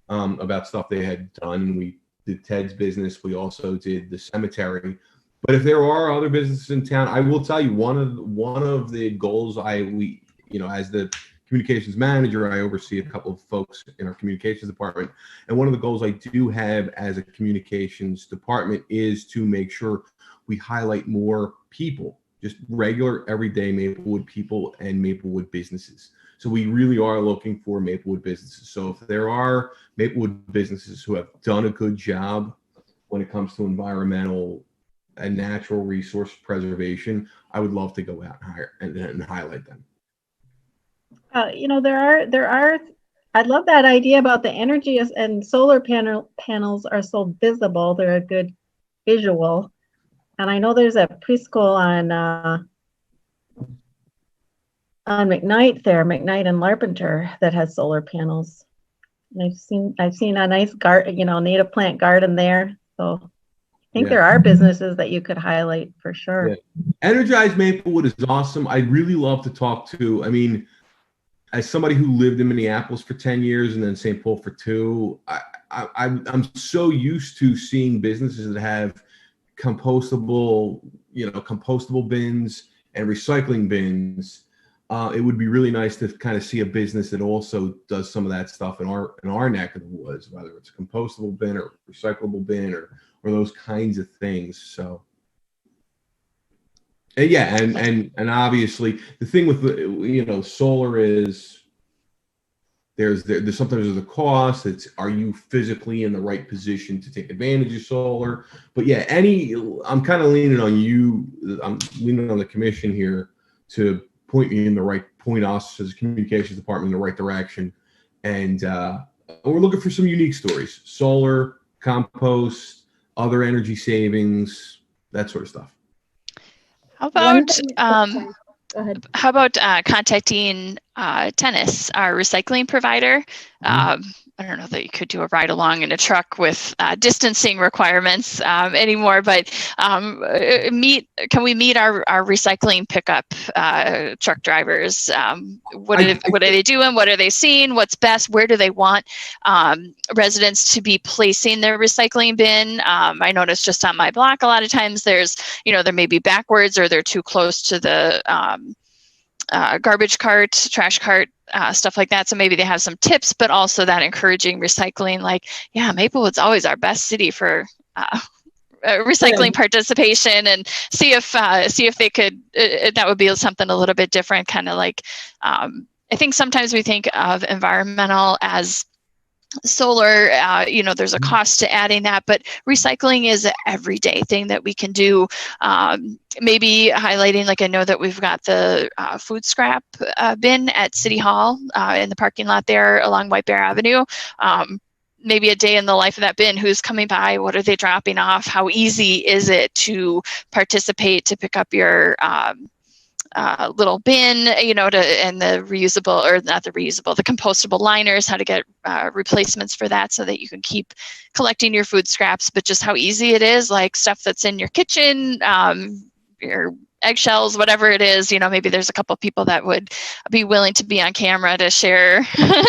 about stuff they had done. We did Ted's business. We also did the cemetery. But if there are other businesses in town, I will tell you one of the goals as the communications manager, I oversee a couple of folks in our communications department. And one of the goals I do have as a communications department is to make sure we highlight more people, just regular, everyday Maplewood people and Maplewood businesses. So we really are looking for Maplewood businesses. So if there are Maplewood businesses who have done a good job when it comes to environmental and natural resource preservation, I would love to go out and highlight them. There are. I love that idea about the energy and solar panels are so visible. They're a good visual. And I know there's a preschool on McKnight and Larpenteur that has solar panels. And I've seen a nice garden, native plant garden there. So I think there are businesses that you could highlight for sure. Yeah. Energize Maplewood is awesome. I'd really love to talk to, as somebody who lived in Minneapolis for 10 years and then St. Paul for 2, I'm so used to seeing businesses that have compostable bins and recycling bins. It would be really nice to kind of see a business that also does some of that stuff in our neck of the woods, whether it's a compostable bin or recyclable bin or those kinds of things. So and obviously the thing with solar is there's sometimes there's a cost. It's, are you physically in the right position to take advantage of solar? But yeah, I'm kind of leaning on you. I'm leaning on the commission here to point us as a communications department in the right direction. And we're looking for some unique stories: solar, compost, other energy savings, that sort of stuff. How about contacting Tennis, our recycling provider? I don't know that you could do a ride along in a truck with distancing requirements anymore, but can we meet our recycling pickup truck drivers? What are they doing? What are they seeing? What's best? Where do they want residents to be placing their recycling bin? I noticed just on my block, a lot of times there may be backwards, or they're too close to the garbage cart, trash cart, stuff like that. So maybe they have some tips, but also that encouraging recycling. Like, yeah, Maplewood's always our best city for recycling participation, and see if they could. That would be something a little bit different. Kind of like, I think sometimes we think of environmental as solar, there's a cost to adding that, but recycling is an everyday thing that we can do. Maybe highlighting, like I know that we've got the food scrap bin at City Hall in the parking lot there along White Bear Avenue. Maybe a day in the life of that bin. Who's coming by? What are they dropping off? How easy is it to participate, to pick up your little bin, and the reusable, or not the reusable, the compostable liners, how to get replacements for that so that you can keep collecting your food scraps, but just how easy it is, like stuff that's in your kitchen, your eggshells, whatever it is, maybe there's a couple people that would be willing to be on camera to share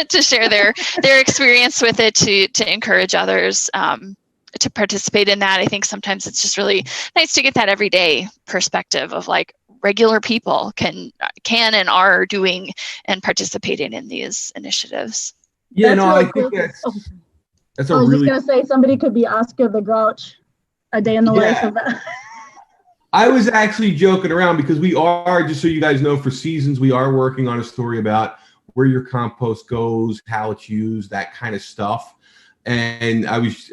to share their experience with it, to encourage others to participate in that. I think sometimes it's just really nice to get that everyday perspective of like regular people can and are doing and participating in these initiatives. Yeah, That's no, really I think cool. that's I a was really. just gonna say somebody could be Oscar the Grouch, a day in the life of that. I was actually joking around because we are, just so you guys know, for seasons, we are working on a story about where your compost goes, how it's used, that kind of stuff. And I was,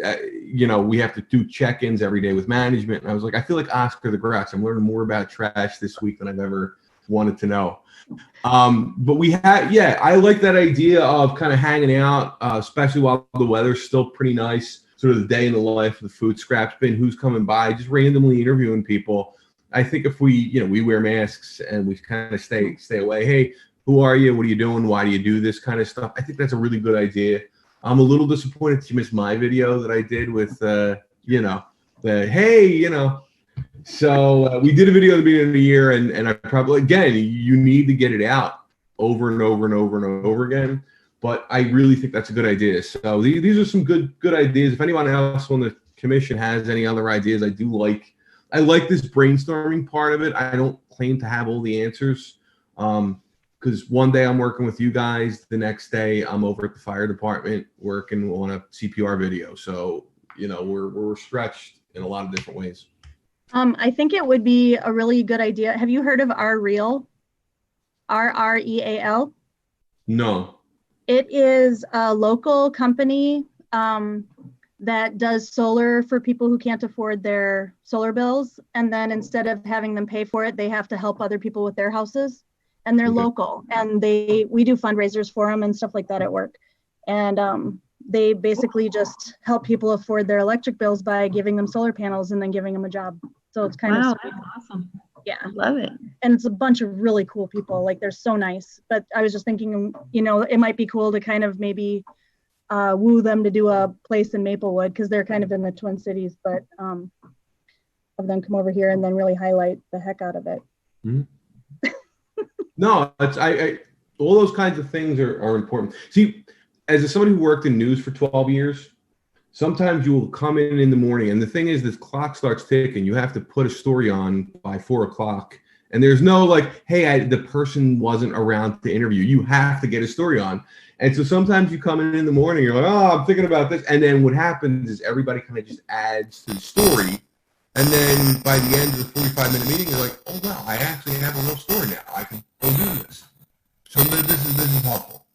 we have to do check-ins every day with management. And I was like, I feel like Oscar the Grouch. I'm learning more about trash this week than I've ever wanted to know. But we had, I like that idea of kind of hanging out, especially while the weather's still pretty nice. Sort of the day in the life of the food scraps bin, who's coming by, just randomly interviewing people. I think if we wear masks and we kind of stay away. Hey, who are you? What are you doing? Why do you do this kind of stuff? I think that's a really good idea. I'm a little disappointed that you missed my video that I did with, So we did a video at the beginning of the year, and I probably, again, you need to get it out over and over and over and over again. But I really think that's a good idea. So these are some good ideas. If anyone else on the commission has any other ideas, I like this brainstorming part of it. I don't claim to have all the answers. Because one day I'm working with you guys, the next day I'm over at the fire department working on a CPR video. So, we're stretched in a lot of different ways. I think it would be a really good idea. Have you heard of RREAL? RREAL? No. It is a local company that does solar for people who can't afford their solar bills. And then instead of having them pay for it, they have to help other people with their houses. And they're local, and we do fundraisers for them and stuff like that at work. And they basically just help people afford their electric bills by giving them solar panels and then giving them a job. So it's kind of sweet. That's awesome. Yeah, Love it. and it's a bunch of really cool people. Like, they're so nice. But I was just thinking, it might be cool to kind of maybe woo them to do a place in Maplewood, because they're kind of in the Twin Cities, but have them come over here and then really highlight the heck out of it. Mm-hmm. No, I all those kinds of things are important. See, as somebody who worked in news for 12 years, sometimes you will come in the morning, and the thing is, this clock starts ticking. You have to put a story on by 4:00, and there's no like, hey, the person wasn't around to interview. You have to get a story on. And so sometimes you come in the morning, you're like, oh, I'm thinking about this. And then what happens is everybody kind of just adds to the story. And then by the end of the 45-minute meeting, you're like, oh, wow, I actually have a real story now. I can go do this. So this is helpful.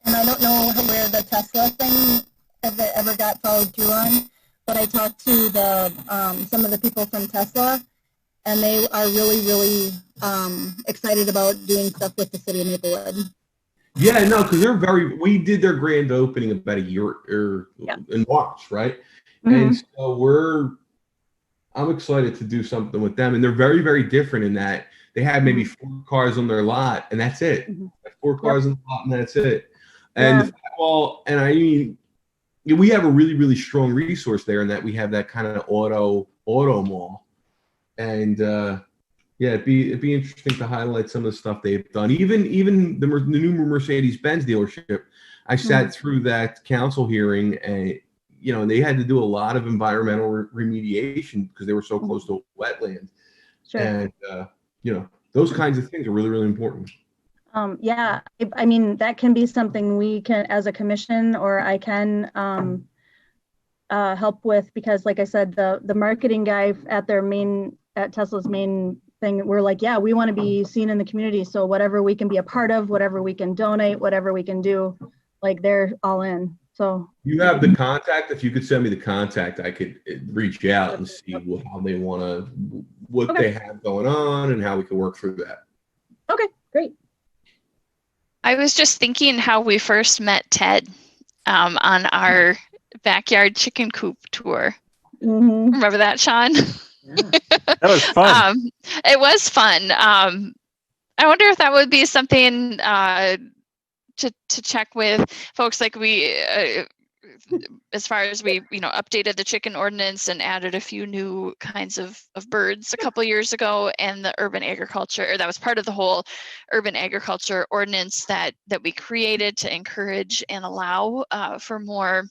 And I don't know where the Tesla thing, if it ever got followed through on, but I talked to some of the people from Tesla, and they are really, really excited about doing stuff with the city of Maplewood. Yeah, no, because we did their grand opening about a year in March, right? Mm-hmm. And so I'm excited to do something with them. And they're very, very different in that they have maybe 4 cars on their lot, and that's it. Mm-hmm. 4 cars on the lot, and that's it. And we have a really, really strong resource there in that we have that kind of auto mall. And it'd be interesting to highlight some of the stuff they've done. Even the new Mercedes-Benz dealership, I sat through that council hearing, and and they had to do a lot of environmental remediation because they were so close to a wetland. Sure. And those kinds of things are really, really important. I mean, that can be something we can, as a commission, or I can help with, because like I said, the marketing guy at Tesla's main thing, we're like, we want to be seen in the community. So whatever we can be a part of, whatever we can donate, whatever we can do, like, they're all in. So you have the contact. If you could send me the contact, I could reach out and see how they want to, what they have going on, and how we can work through that. Okay, great. I was just thinking how we first met Ted on our backyard chicken coop tour. Mm-hmm. Remember that, Sean? Yeah. That was fun. It was fun. I wonder if that would be something to check with folks. Like, we as far as we, updated the chicken ordinance and added a few new kinds of birds a couple years ago, and the urban agriculture, or that was part of the whole urban agriculture ordinance that we created to encourage and allow for more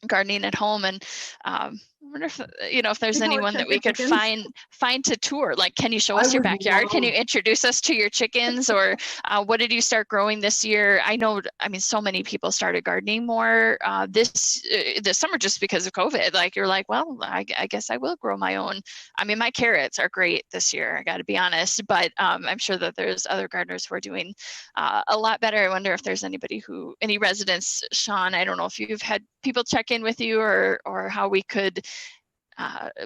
gardening at home. And I wonder if there's anyone that we could find to tour. Like, can you show us your backyard? Can you introduce us to your chickens? Or what did you start growing this year? So many people started gardening more this summer just because of COVID. Like, you're like, well, I guess I will grow my own. My carrots are great this year, I got to be honest, but I'm sure that there's other gardeners who are doing a lot better. I wonder if there's any residents, Sean, I don't know if you've had people check in with you, or how we could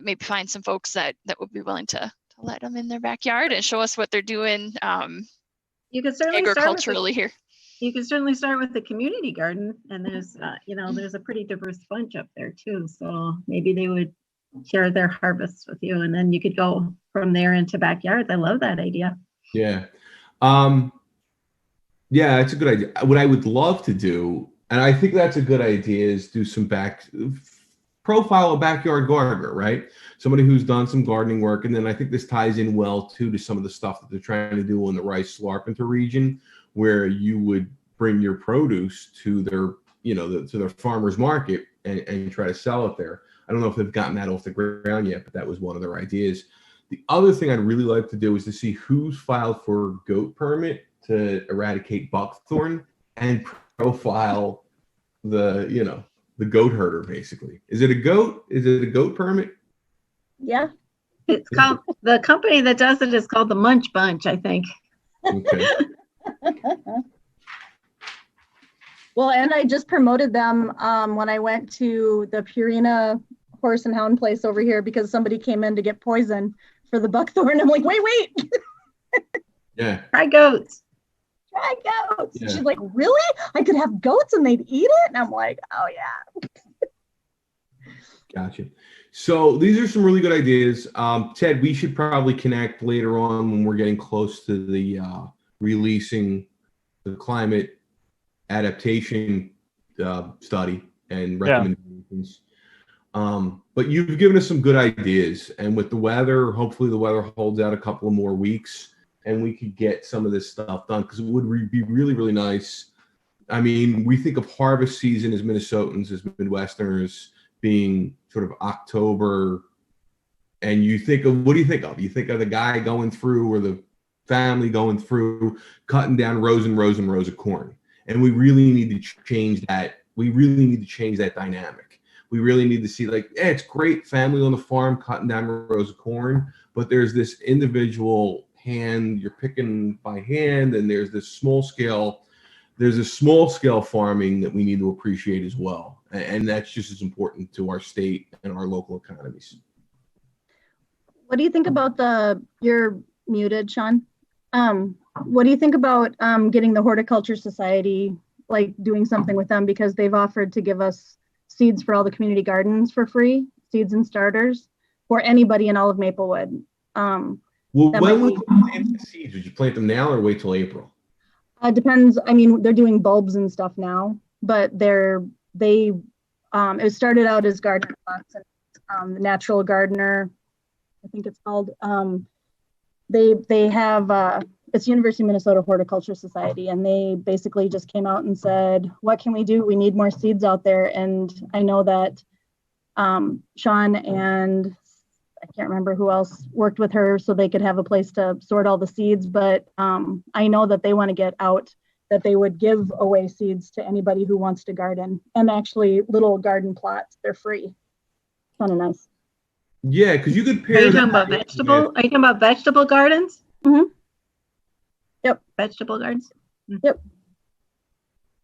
maybe find some folks that would be willing to let them in their backyard and show us what they're doing you could certainly agriculturally here. You can certainly start with the community garden, and there's there's a pretty diverse bunch up there too, so maybe they would share their harvests with you, and then you could go from there into backyards. I love that idea. Yeah. Yeah, it's a good idea. What I would love to do, and I think that's a good idea, is do some profile a backyard gardener, right? Somebody who's done some gardening work. And then I think this ties in well too to some of the stuff that they're trying to do in the Rice-Larpenteur region, where you would bring your produce to their, to their farmer's market and try to sell it there. I don't know if they've gotten that off the ground yet, but that was one of their ideas. The other thing I'd really like to do is to see who's filed for goat permit to eradicate buckthorn, and profile the goat herder, basically. Is it a goat? Is it a goat permit? Yeah. It's called, the company that does it is called the Munch Bunch, I think. Okay. Well, and I just promoted them when I went to the Purina Horse and Hound place over here, because somebody came in to get poison for the buckthorn. I'm like, wait. Yeah. Try goats. Try goats. Yeah. She's like, really? I could have goats and they'd eat it? And I'm like, oh yeah. Gotcha. So these are some really good ideas. Ted, we should probably connect later on when we're getting close to the releasing the climate adaptation study and recommendations. But you've given us some good ideas, and with the weather, hopefully the weather holds out a couple of more weeks and we could get some of this stuff done, because it would be really, really nice. We think of harvest season as Minnesotans, as Midwesterners, being sort of October, and you think of, what do you think of? You think of the guy going through, or the family going through, cutting down rows and rows and rows of corn. And we really need to change that. We really need to change that dynamic. We really need to see, like, it's great, family on the farm cutting down rows of corn, but there's this individual hand, you're picking by hand, and there's this small scale farming that we need to appreciate as well. And that's just as important to our state and our local economies. What do you think about you're muted, Sean. What do you think about getting the Horticulture Society, like doing something with them, because they've offered to give us seeds for all the community gardens for free, seeds and starters for anybody in all of Maplewood. Well, when would you plant the seeds? Would you plant them now or wait till April? Depends. They're doing bulbs and stuff now, but it started out as garden plots, and the Natural Gardener, I think it's called. They have it's University of Minnesota Horticulture Society, and they basically just came out and said, what can we do? We need more seeds out there. And I know that Sean and I can't remember who else worked with her so they could have a place to sort all the seeds, but I know that they want to get out, that they would give away seeds to anybody who wants to garden, and actually little garden plots, they're free. Kind of nice. Yeah, because you could pair. Are you talking about vegetable? Yeah. Are you talking about vegetable gardens? Mm-hmm. Yep. Vegetable gardens. Yep.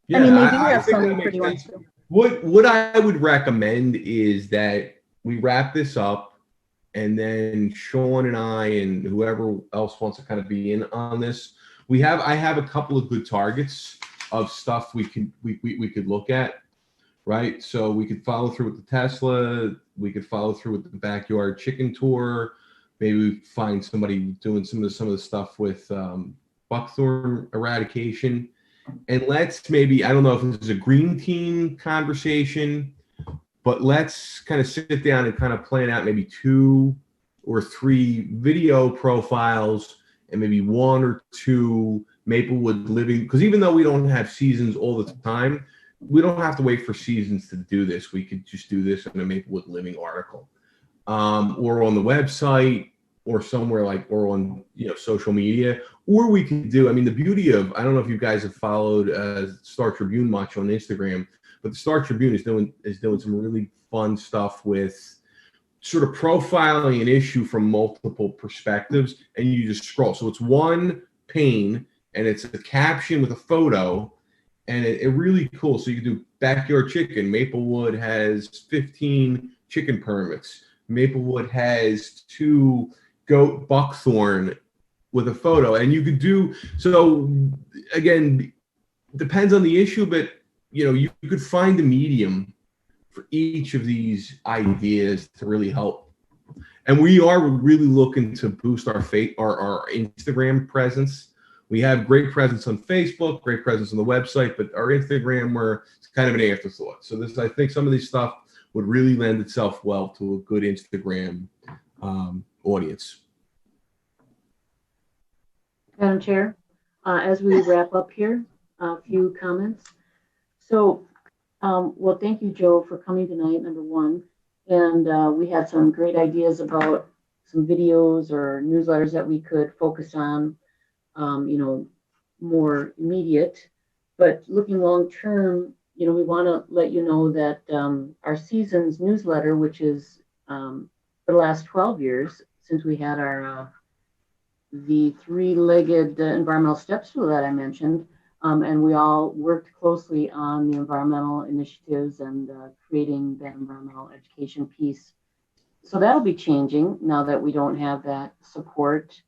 Yeah, they do have some pretty ones too. What I would recommend is that we wrap this up, and then Sean and I and whoever else wants to kind of be in on this. I have a couple of good targets of stuff we could look at, right? So we could follow through with the Tesla. We could follow through with the backyard chicken tour. Maybe we find somebody doing some of the stuff with buckthorn eradication. And let's maybe, I don't know if this is a green team conversation, but let's kind of sit down and kind of plan out maybe 2 or 3 video profiles and maybe 1 or 2 Maplewood living, because even though we don't have seasons all the time, we don't have to wait for seasons to do this. We could just do this in a Maplewood living article, or on the website, or somewhere like, or on, social media. Or we could do, I mean, the beauty of, I don't know if you guys have followed Star Tribune much on Instagram, but the Star Tribune is doing some really fun stuff with sort of profiling an issue from multiple perspectives, and you just scroll. So it's one pane, and it's a caption with a photo, and it really cool. So you can do backyard chicken. Maplewood has 15 chicken permits. Maplewood has 2 goat buckthorn with a photo, and you could do, so again, depends on the issue, but you could find a medium for each of these ideas to really help. And we are really looking to boost our Instagram presence. We have great presence on Facebook, great presence on the website, but our Instagram, it's kind of an afterthought. So I think some of these stuff would really lend itself well to a good Instagram audience. Madam Chair, as we wrap up here, a few comments. So, well, thank you, Joe, for coming tonight, number one. And we had some great ideas about some videos or newsletters that we could focus on, more immediate. But looking long term, we want to let you know that our season's newsletter, which is for the last 12 years since we had our the 3-legged environmental steps tool that I mentioned, and we all worked closely on the environmental initiatives and creating that environmental education piece. So that'll be changing now that we don't have that support.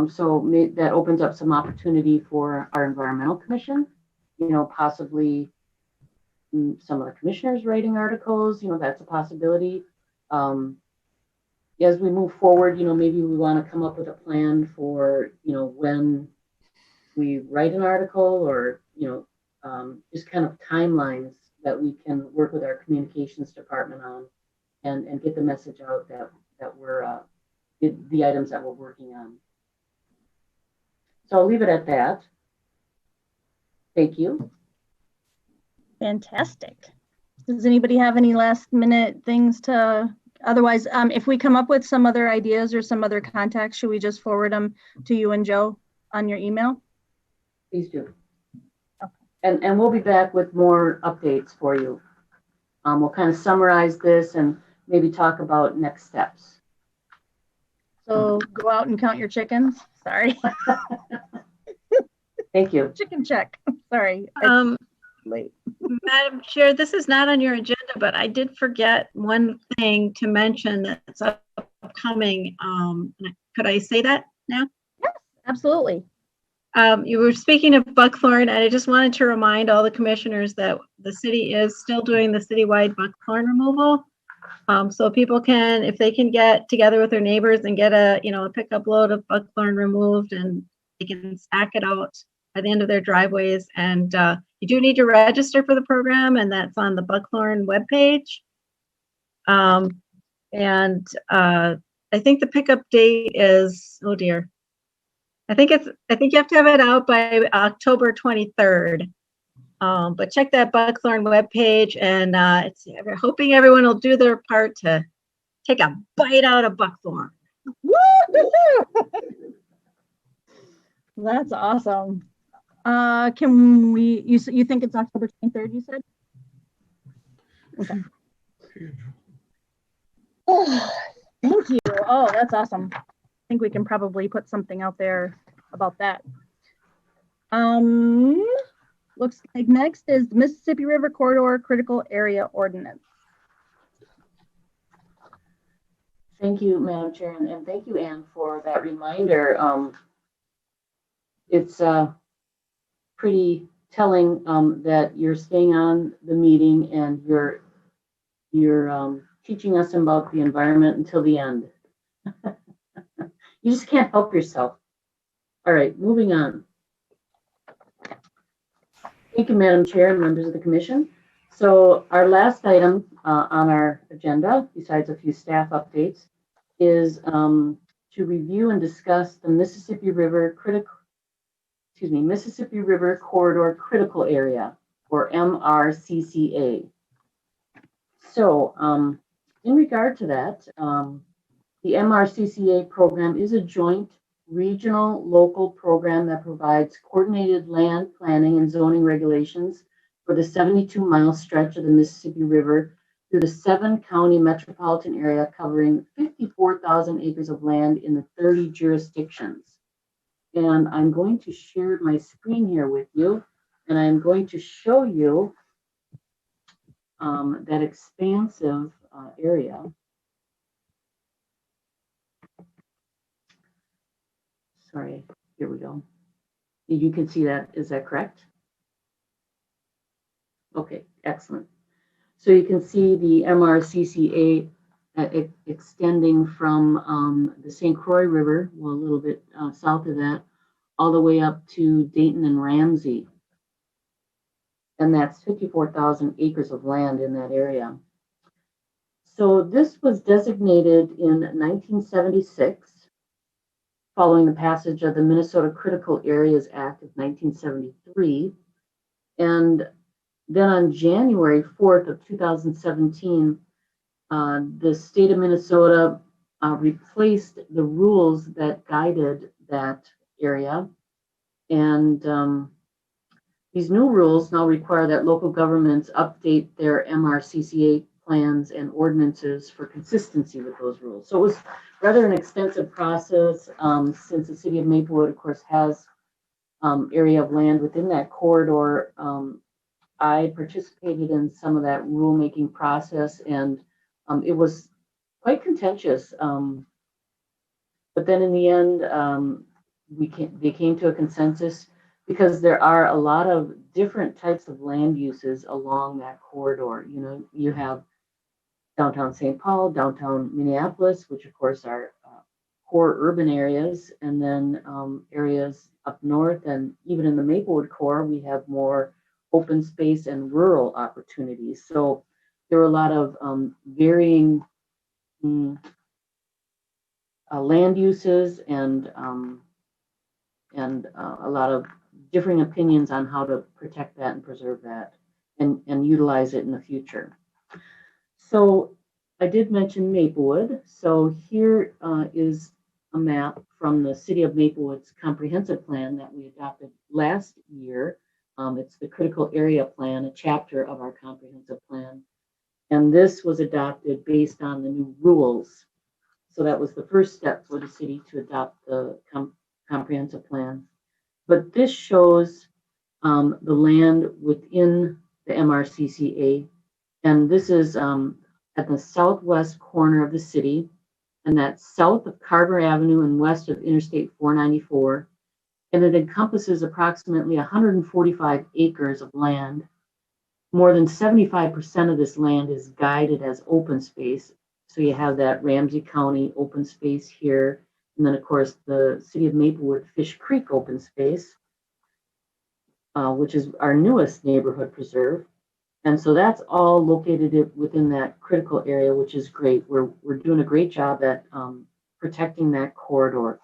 So that opens up some opportunity for our environmental commission, possibly some of the commissioners writing articles, that's a possibility. As we move forward, maybe we want to come up with a plan for, when we write an article, or, just kind of timelines that we can work with our communications department on and get the message out that we're, the items that we're working on. So I'll leave it at that. Thank you. Fantastic. Does anybody have any last minute things to, otherwise, if we come up with some other ideas or some other contacts, should we just forward them to you and Joe on your email? Please do. Okay. And we'll be back with more updates for you. We'll kind of summarize this and maybe talk about next steps. So go out and count your chickens. Sorry. Thank you. Chicken check. Sorry. Late. Madam Chair, this is not on your agenda, but I did forget one thing to mention that's upcoming. Could I say that now? Yes, absolutely. You were speaking of buckthorn, and I just wanted to remind all the commissioners that the city is still doing the citywide buckthorn removal. So people can, if they can get together with their neighbors and get a pickup load of buckthorn removed, and they can stack it out by the end of their driveways. And you do need to register for the program, and that's on the buckthorn webpage. And I think the pickup date is, oh dear. I think you have to have it out by October 23rd. But check that buckthorn webpage, and we're hoping everyone will do their part to take a bite out of buckthorn. That's awesome. Can we, you think it's October 23rd, you said? Okay. Oh, thank you. Oh, that's awesome. I think we can probably put something out there about that. Looks like next is the Mississippi River Corridor Critical Area Ordinance. Thank you, Madam Chair, and thank you, Ann, for that reminder. It's pretty telling that you're staying on the meeting and you're teaching us about the environment until the end. You just can't help yourself. All right, moving on. Thank you, Madam Chair and members of the Commission. So our last item on our agenda, besides a few staff updates, is to review and discuss the Mississippi River Corridor Critical Area, or MRCCA. So in regard to that, the MRCCA program is a joint regional local program that provides coordinated land planning and zoning regulations for the 72-mile stretch of the Mississippi River through the 7-county metropolitan area, covering 54,000 acres of land in the 30 jurisdictions. And I'm going to share my screen here with you, and I'm going to show you that expansive area. Sorry, here we go. You can see that, is that correct? Okay, excellent. So you can see the MRCCA extending from the St. Croix River, well, a little bit south of that, all the way up to Dayton and Ramsey. And that's 54,000 acres of land in that area. So this was designated in 1976, following the passage of the Minnesota Critical Areas Act of 1973. And then on January 4th of 2017, the state of Minnesota replaced the rules that guided that area. And these new rules now require that local governments update their MRCCA plans and ordinances for consistency with those rules. So it was rather an extensive process, since the city of Maplewood, of course, has area of land within that corridor. I participated in some of that rulemaking process, and it was quite contentious. But then in the end, they came to a consensus, because there are a lot of different types of land uses along that corridor. You know, you have downtown St. Paul, downtown Minneapolis, which of course are core urban areas, and then areas up north, and even in the Maplewood core, we have more open space and rural opportunities. So there were a lot of varying land uses and a lot of differing opinions on how to protect that and preserve that and utilize it in the future. So I did mention Maplewood. So here is a map from the City of Maplewood's comprehensive plan that we adopted last year. It's the critical area plan, a chapter of our comprehensive plan. And this was adopted based on the new rules. So that was the first step for the city to adopt the comprehensive plan. But this shows the land within the MRCCA. And this is at the southwest corner of the city, and that's south of Carver Avenue and west of Interstate 494. And it encompasses approximately 145 acres of land. More than 75% of this land is guided as open space. So you have that Ramsey County open space here. And then, of course, the City of Maplewood Fish Creek open space, which is our newest neighborhood preserve. And so that's all located within that critical area, which is great. We're doing a great job at protecting that corridor.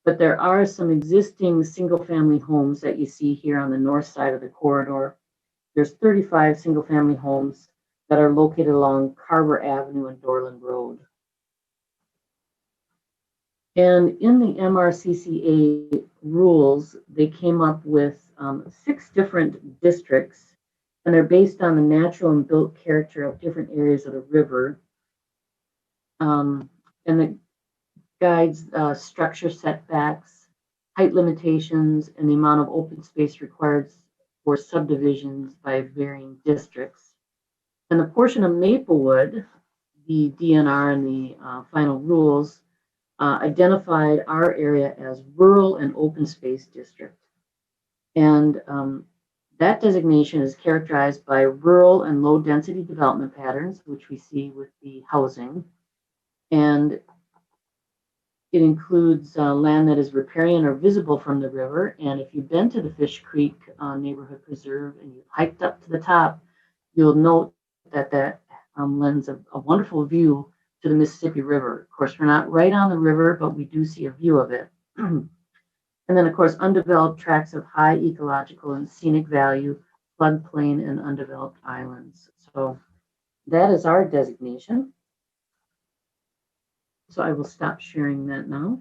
But there are some existing single-family homes that you see here on the north side of the corridor. There's 35 single-family homes that are located along Carver Avenue and Dorland Road. And in the MRCCA rules, they came up with 6 different districts, and they're based on the natural and built character of different areas of the river. And it guides structure setbacks, height limitations, and the amount of open space required for subdivisions by varying districts. And the portion of Maplewood, the DNR and the final rules, identified our area as rural and open space district. And that designation is characterized by rural and low density development patterns, which we see with the housing. And it includes land that is riparian or visible from the river. And if you've been to the Fish Creek neighborhood preserve and you hiked up to the top, you'll note that that lends a wonderful view to the Mississippi River. Of course, we're not right on the river, but we do see a view of it. And then, of course, undeveloped tracts of high ecological and scenic value, floodplain, and undeveloped islands. So that is our designation. So I will stop sharing that now.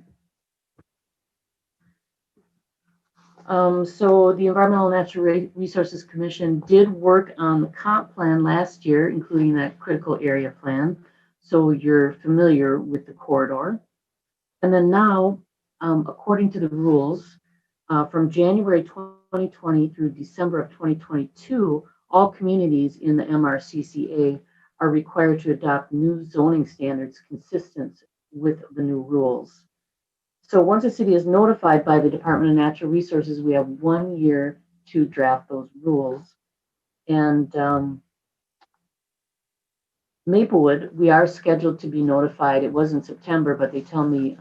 So the Environmental and Natural Resources Commission did work on the comp plan last year, including that critical area plan. So you're familiar with the corridor. And then now, according to the rules, from January 2020 through December of 2022, all communities in the MRCCA are required to adopt new zoning standards consistent with the new rules. So once a city is notified by the Department of Natural Resources, we have 1 year to draft those rules. And Maplewood, we are scheduled to be notified. It was in September, but they tell me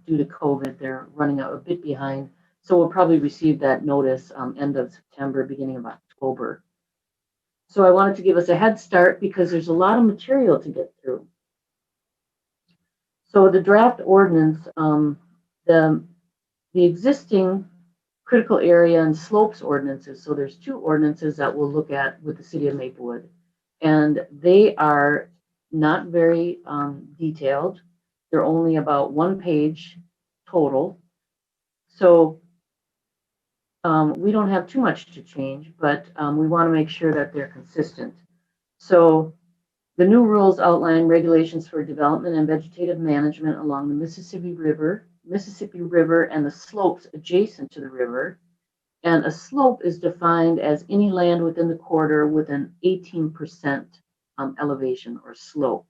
due to COVID, they're running out a bit behind. So we'll probably receive that notice end of September, beginning of October. So I wanted to give us a head start because there's a lot of material to get through. So the draft ordinance, the existing critical area and slopes ordinances. So there's 2 ordinances that we'll look at with the city of Maplewood. And they are not very detailed. They're only about 1 page total. So we don't have too much to change, but we want to make sure that they're consistent. So the new rules outline regulations for development and vegetative management along the Mississippi River and the slopes adjacent to the river. And a slope is defined as any land within the corridor with an 18% elevation or slope.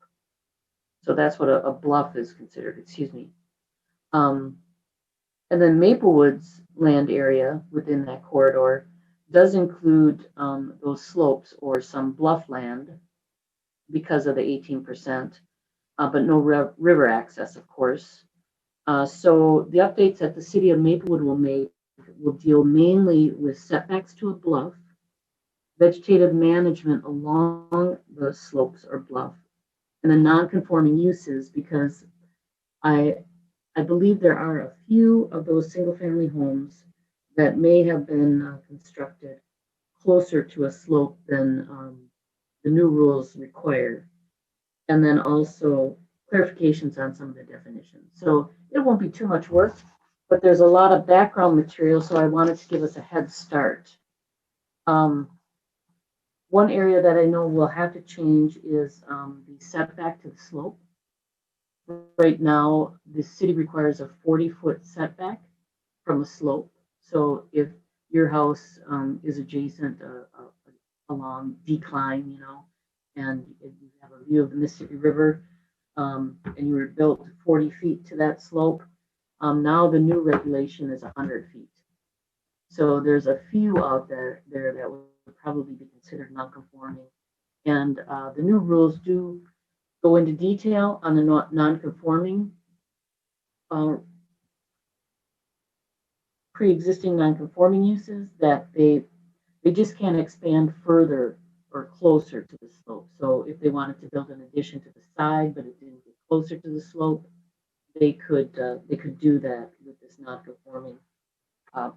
So that's what a bluff is considered, excuse me. And then Maplewood's land area within that corridor does include those slopes or some bluff land because of the 18%, but no river access, of course. So the updates that the city of Maplewood will make will deal mainly with setbacks to a bluff, vegetative management along the slopes or bluff, and the non-conforming uses, because I believe there are a few of those single-family homes that may have been constructed closer to a slope than the new rules require. And then also clarifications on some of the definitions. So it won't be too much work, but there's a lot of background material, so I wanted to give us a head start. One area that I know will have to change is the setback to the slope. Right now, the city requires a 40-foot setback from a slope. So if your house is adjacent along decline, you know, and you have a view of the Mississippi River, and you were built 40 feet to that slope, now the new regulation is 100 feet. So there's a few out there that would probably be considered non-conforming. And the new rules do go into detail on the non-conforming, pre-existing non-conforming uses, that they just can't expand further or closer to the slope. So if they wanted to build an addition to the side, but it didn't get closer to the slope, they could do that with this non-conforming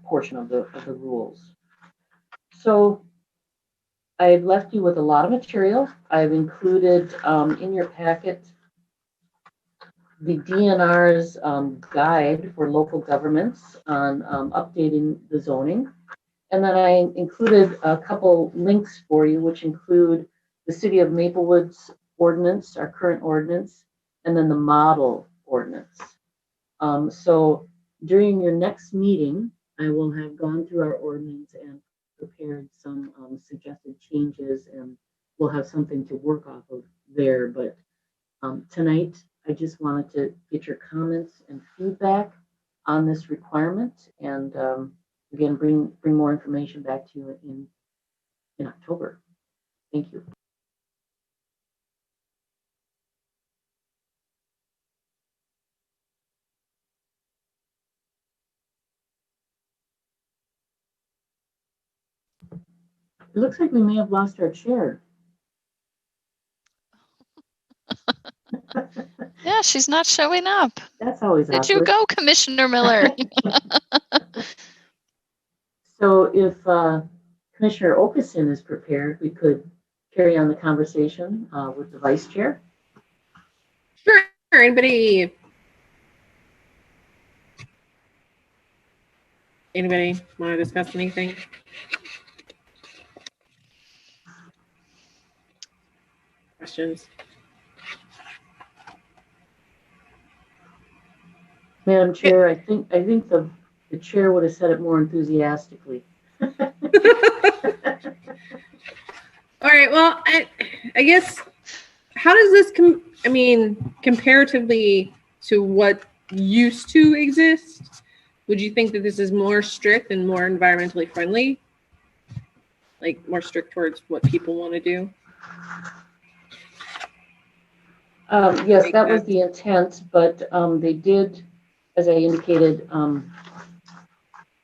portion of the rules. So I've left you with a lot of material. I've included in your packet the DNR's guide for local governments on updating the zoning. And then I included a couple links for you, which include the City of Maplewood's ordinance, our current ordinance, and then the model ordinance. So during your next meeting, I will have gone through our ordinance and prepared some suggested changes, and we'll have something to work off of there. But tonight, I just wanted to get your comments and feedback on this requirement, and again, bring more information back to you in October. Thank you. It looks like we may have lost our chair. Yeah, she's not showing up. That's always Did you awkward. go, Commissioner Miller? So if Commissioner Okeson is prepared, we could carry on the conversation with the vice chair. Sure. Anybody want to discuss anything? Questions? Madam Chair, I think the chair would have said it more enthusiastically. All right. Well, I guess how does this comparatively to what used to exist? Would you think that this is more strict and more environmentally friendly? Like more strict towards what people want to do? Yes, that was the intent, but they did, as I indicated, had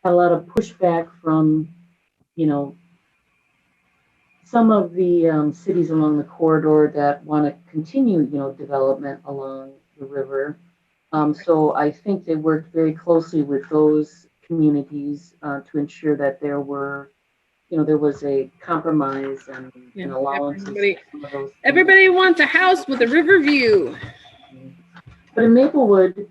a lot of pushback from, some of the cities along the corridor that want to continue, development along the river. So I think they worked very closely with those communities to ensure that there was a compromise and allowance. Everybody wants a house with a river view. But in Maplewood,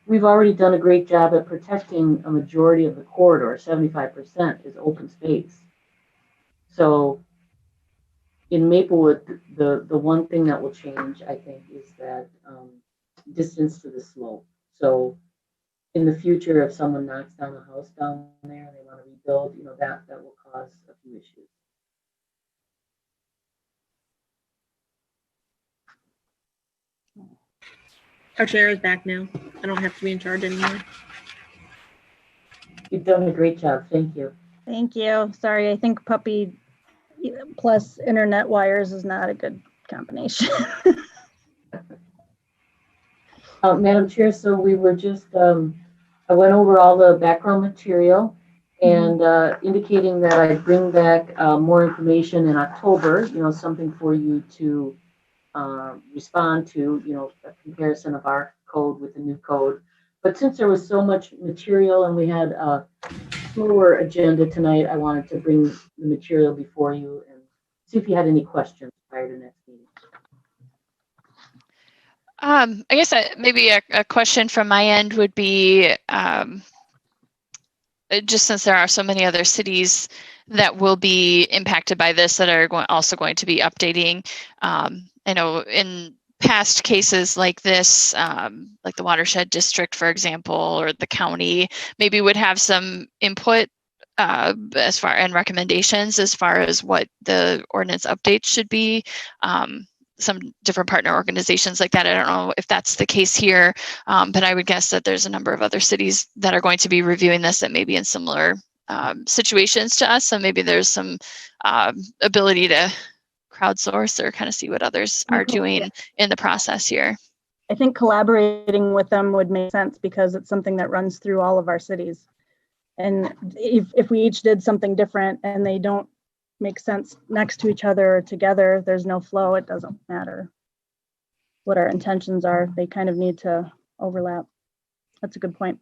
we've already done a great job at protecting a majority of the corridor. 75% is open space. So in Maplewood, the one thing that will change, I think, is that distance to the slope. So in the future, if someone knocks down a house down there and they want to rebuild, that will cause a few issues. Our chair is back now. I don't have to be in charge anymore. You've done a great job. Thank you. Thank you. Sorry, I think puppy plus internet wires is not a good combination. Madam Chair, so we were just, I went over all the background material and indicating that I'd bring back more information in October, something for you to respond to, a comparison of our code with the new code. But since there was so much material and we had a slower agenda tonight, I wanted to bring the material before you and see if you had any questions prior to next meeting. I guess maybe a question from my end would be, just since there are so many other cities that will be impacted by this that are also going to be updating. I know in past cases like this, like the watershed district, for example, or the county, maybe would have some input as far and recommendations as far as what the ordinance updates should be. Some different partner organizations like that. I don't know if that's the case here, but I would guess that there's a number of other cities that are going to be reviewing this that may be in similar situations to us. So maybe there's some ability to crowdsource or kind of see what others are doing in the process here. I think collaborating with them would make sense because it's something that runs through all of our cities. And if we each did something different and they don't make sense next to each other or together, there's no flow. It doesn't matter what our intentions are. They kind of need to overlap. That's a good point,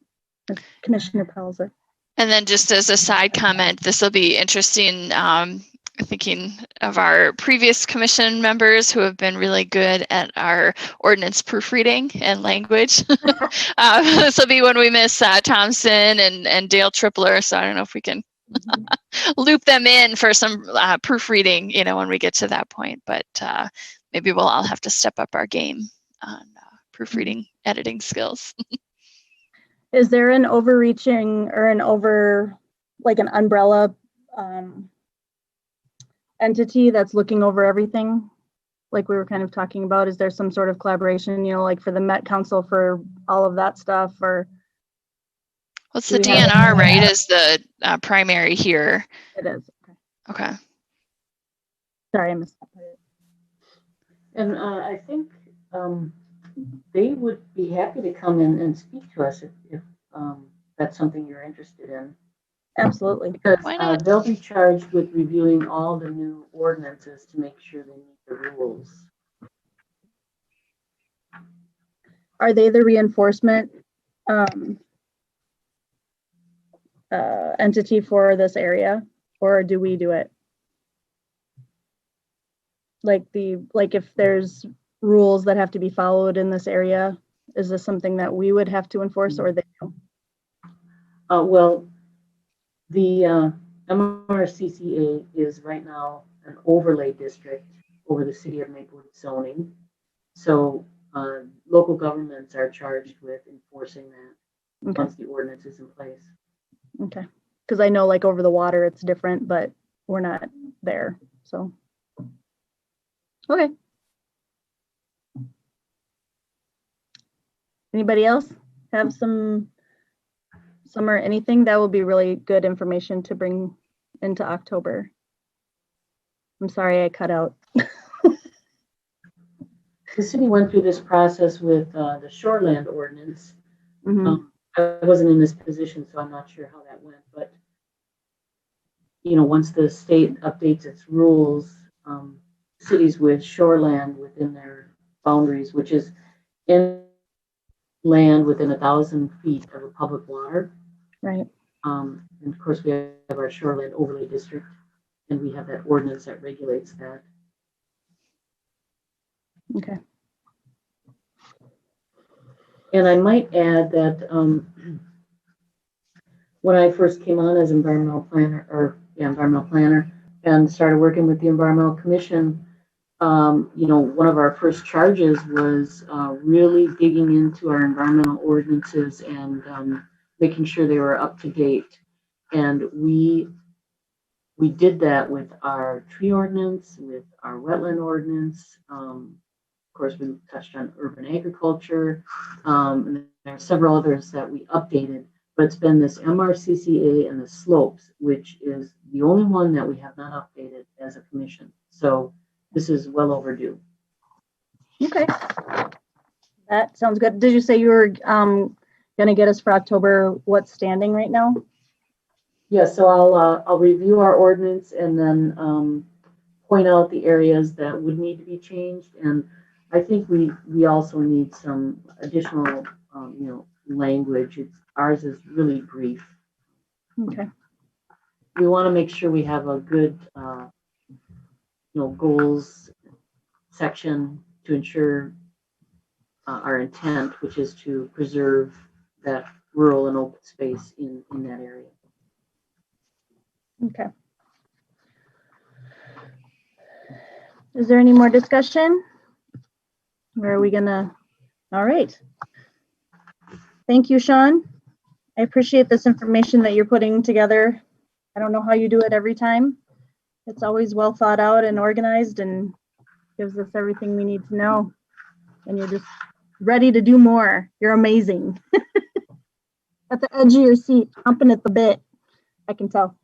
Commissioner Pelzer. And then just as a side comment, this will be interesting, thinking of our previous commission members who have been really good at our ordinance proofreading and language. This will be when we miss Thompson and Dale Tripler. So I don't know if we can loop them in for some proofreading, when we get to that point. But maybe we'll all have to step up our game on proofreading, editing skills. Is there an overreaching or an umbrella entity that's looking over everything? Like we were kind of talking about, is there some sort of collaboration, like for the Met Council for all of that stuff, or? Well, it's the DNR, right, is the primary here. It is. Okay. Sorry, I missed that part. And I think they would be happy to come in and speak to us if that's something you're interested in. Absolutely. Because they'll be charged with reviewing all the new ordinances to make sure they meet the rules. are they the reinforcement entity for this area, or do we do it? Like if there's rules that have to be followed in this area, is this something that we would have to enforce, or they do? Well, the MRCCA is right now an overlay district over the city of Maplewood zoning. So local governments are charged with enforcing that once the ordinance is in place. Okay, because I know like over the water it's different, but we're not there, so. Okay. Anybody else have some or anything? That will be really good information to bring into October. I'm sorry I cut out. The city went through this process with the shoreland ordinance. I wasn't in this position, so I'm not sure how that went, but once the state updates its rules, cities with shoreland within their boundaries, which is in land within 1,000 feet of a public water. Right. And of course, we have our shoreland overlay district, and we have that ordinance that regulates that. Okay. And I might add that when I first came on as environmental planner and started working with the Environmental Commission, one of our first charges was really digging into our environmental ordinances and making sure they were up to date. And we did that with our tree ordinance, with our wetland ordinance. Of course, we touched on urban agriculture, and there are several others that we updated. But it's been this MRCCA and the slopes, which is the only one that we have not updated as a commission. So this is well overdue. Okay, that sounds good. Did you say you were going to get us for October what's standing right now? Yeah, so I'll review our ordinance and then point out the areas that would need to be changed. And I think we also need some additional language. Ours is really brief. Okay. We want to make sure we have a good goals section to ensure our intent, which is to preserve that rural and open space in that area. Okay. Is there any more discussion? Or are we gonna? All right. Thank you, Sean. I appreciate this information that you're putting together. I don't know how you do it every time. It's always well thought out and organized and gives us everything we need to know. And you're just ready to do more. You're amazing. At the edge of your seat, humping at the bit, I can tell.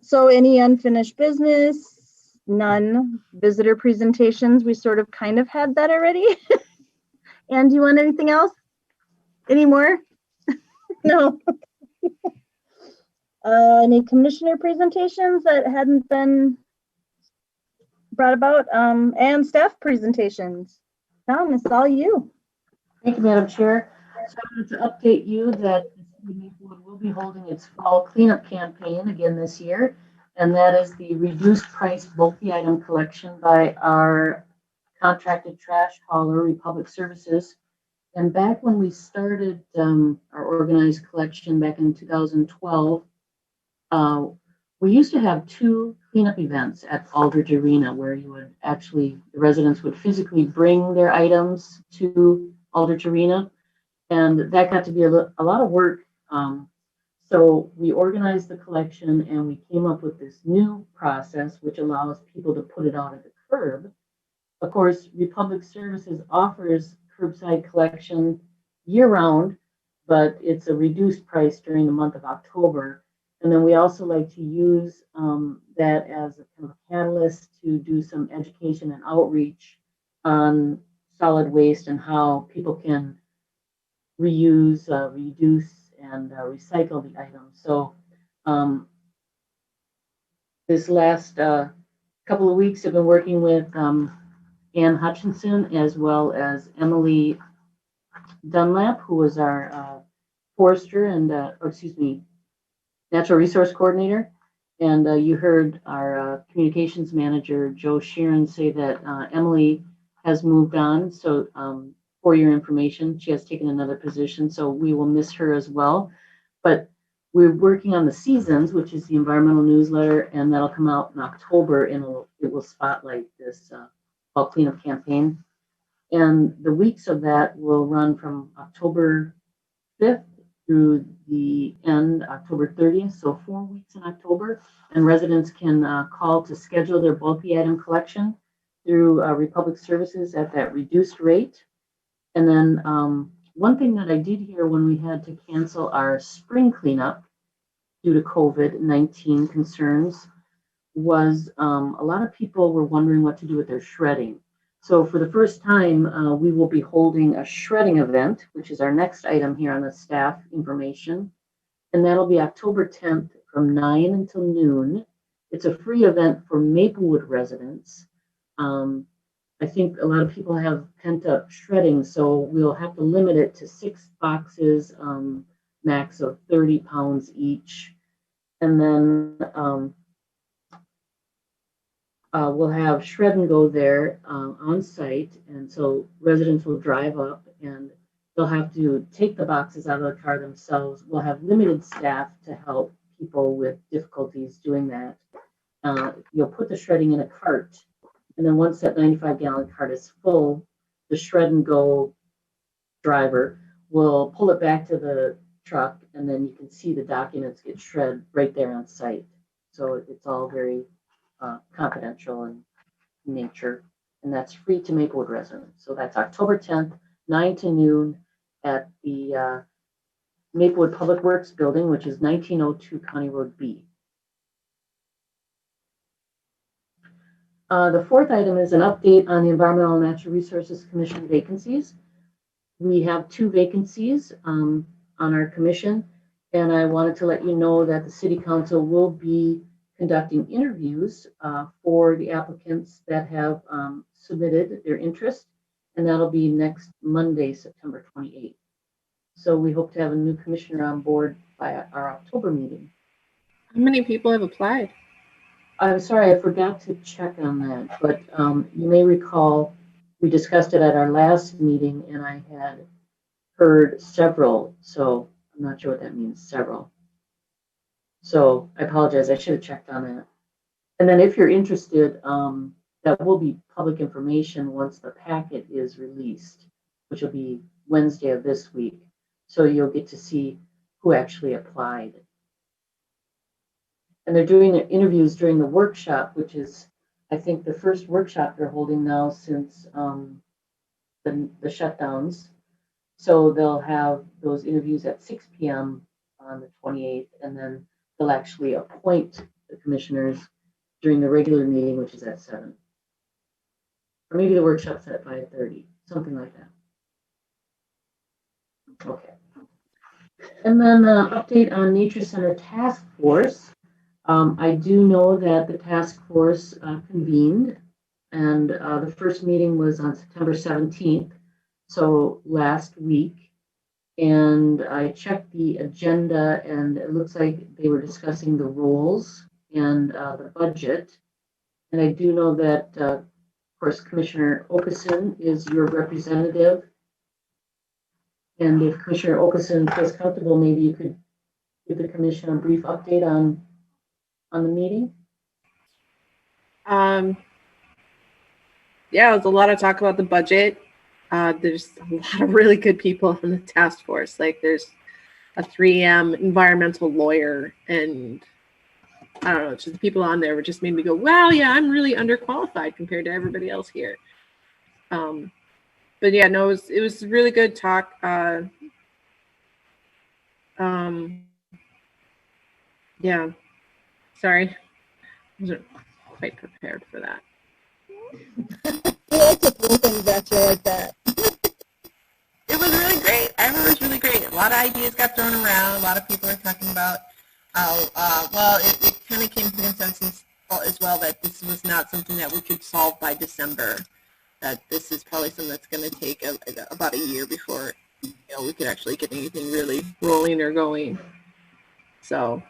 So any unfinished business? None. Visitor presentations, we sort of kind of had that already. And do you want anything else? Any more? No. Any commissioner presentations that hadn't been brought about? And staff presentations. Tom, it's all you. Thank you, Madam Chair. So I wanted to update you that Maplewood will be holding its fall cleanup campaign again this year, and that is the reduced price bulky item collection by our contracted trash hauler, Republic Services. And back when we started our organized collection back in 2012, we used to have 2 cleanup events at Aldridge Arena where the residents would physically bring their items to Aldridge Arena. And that got to be a lot of work. So we organized the collection and we came up with this new process which allows people to put it out at the curb. Of course, Republic Services offers curbside collection year-round, but it's a reduced price during the month of October. And then we also like to use that as a kind of catalyst to do some education and outreach on solid waste and how people can reuse, reduce, and recycle the items. So this last couple of weeks I've been working with Ann Hutchinson, as well as Emily Dunlap, who was our forester and, natural resource coordinator. And you heard our communications manager, Joe Sheeran, say that Emily has moved on. So for your information, she has taken another position. So we will miss her as well. But we're working on the seasons, which is the environmental newsletter, and that'll come out in October, and it will spotlight this fall cleanup campaign. And the weeks of that will run from October 5th through the end, October 30th, so 4 weeks in October. And residents can call to schedule their bulky item collection through Republic Services at that reduced rate. And then one thing that I did hear when we had to cancel our spring cleanup due to COVID-19 concerns was a lot of people were wondering what to do with their shredding. So for the first time, we will be holding a shredding event, which is our next item here on the staff information. And that'll be October 10th from 9 until noon. It's a free event for Maplewood residents. I think a lot of people have pent up shredding, so we'll have to limit it to 6 boxes, max of 30 pounds each. And then we'll have Shred and Go there on site. And so residents will drive up and they'll have to take the boxes out of the car themselves. We'll have limited staff to help people with difficulties doing that. You'll put the shredding in a cart. And then once that 95-gallon cart is full, the Shred and Go driver will pull it back to the truck, and then you can see the documents get shredded right there on site. So it's all very confidential in nature, and that's free to Maplewood residents. So that's October 10th, 9 to noon at the Maplewood Public Works Building, which is 1902 County Road B. The fourth item is an update on the Environmental and Natural Resources Commission vacancies. We have 2 vacancies on our commission, and I wanted to let you know that the City Council will be conducting interviews for the applicants that have submitted their interest, and that'll be next Monday, September 28th. So we hope to have a new commissioner on board by our October meeting. How many people have applied? I'm sorry, I forgot to check on that, but you may recall we discussed it at our last meeting, and I had heard several, so I'm not sure what that means, several. So I apologize, I should have checked on that. And then if you're interested, that will be public information once the packet is released, which will be Wednesday of this week. So you'll get to see who actually applied. And they're doing their interviews during the workshop, which is, I think, the first workshop they're holding now since the shutdowns. So they'll have those interviews at 6 p.m. on the 28th, and then they'll actually appoint the commissioners during the regular meeting, which is at 7. Or maybe the workshop's at 5:30, something like that. Okay. And then update on Nature Center Task Force. I do know that the task force convened, and the first meeting was on September 17th, so last week. And I checked the agenda, and it looks like they were discussing the roles and the budget. And I do know that, of course, Commissioner Okeson is your representative. And if Commissioner Okeson feels comfortable, maybe you could give the commission a brief update on the meeting. Yeah, there's a lot of talk about the budget. There's a lot of really good people in the task force. Like there's a 3M environmental lawyer, and I don't know, just the people on there were just made me go, wow, yeah, I'm really underqualified compared to everybody else here. But yeah, no, it was really good talk. Yeah, sorry, I wasn't quite prepared for that. We like to throw things at you like that. It was really great. I remember it was really great. A lot of ideas got thrown around. A lot of people are talking about how, well, it kind of came to the consensus as well that this was not something that we could solve by December. that this is probably something that's going to take about a year before we could actually get anything really rolling or going. So,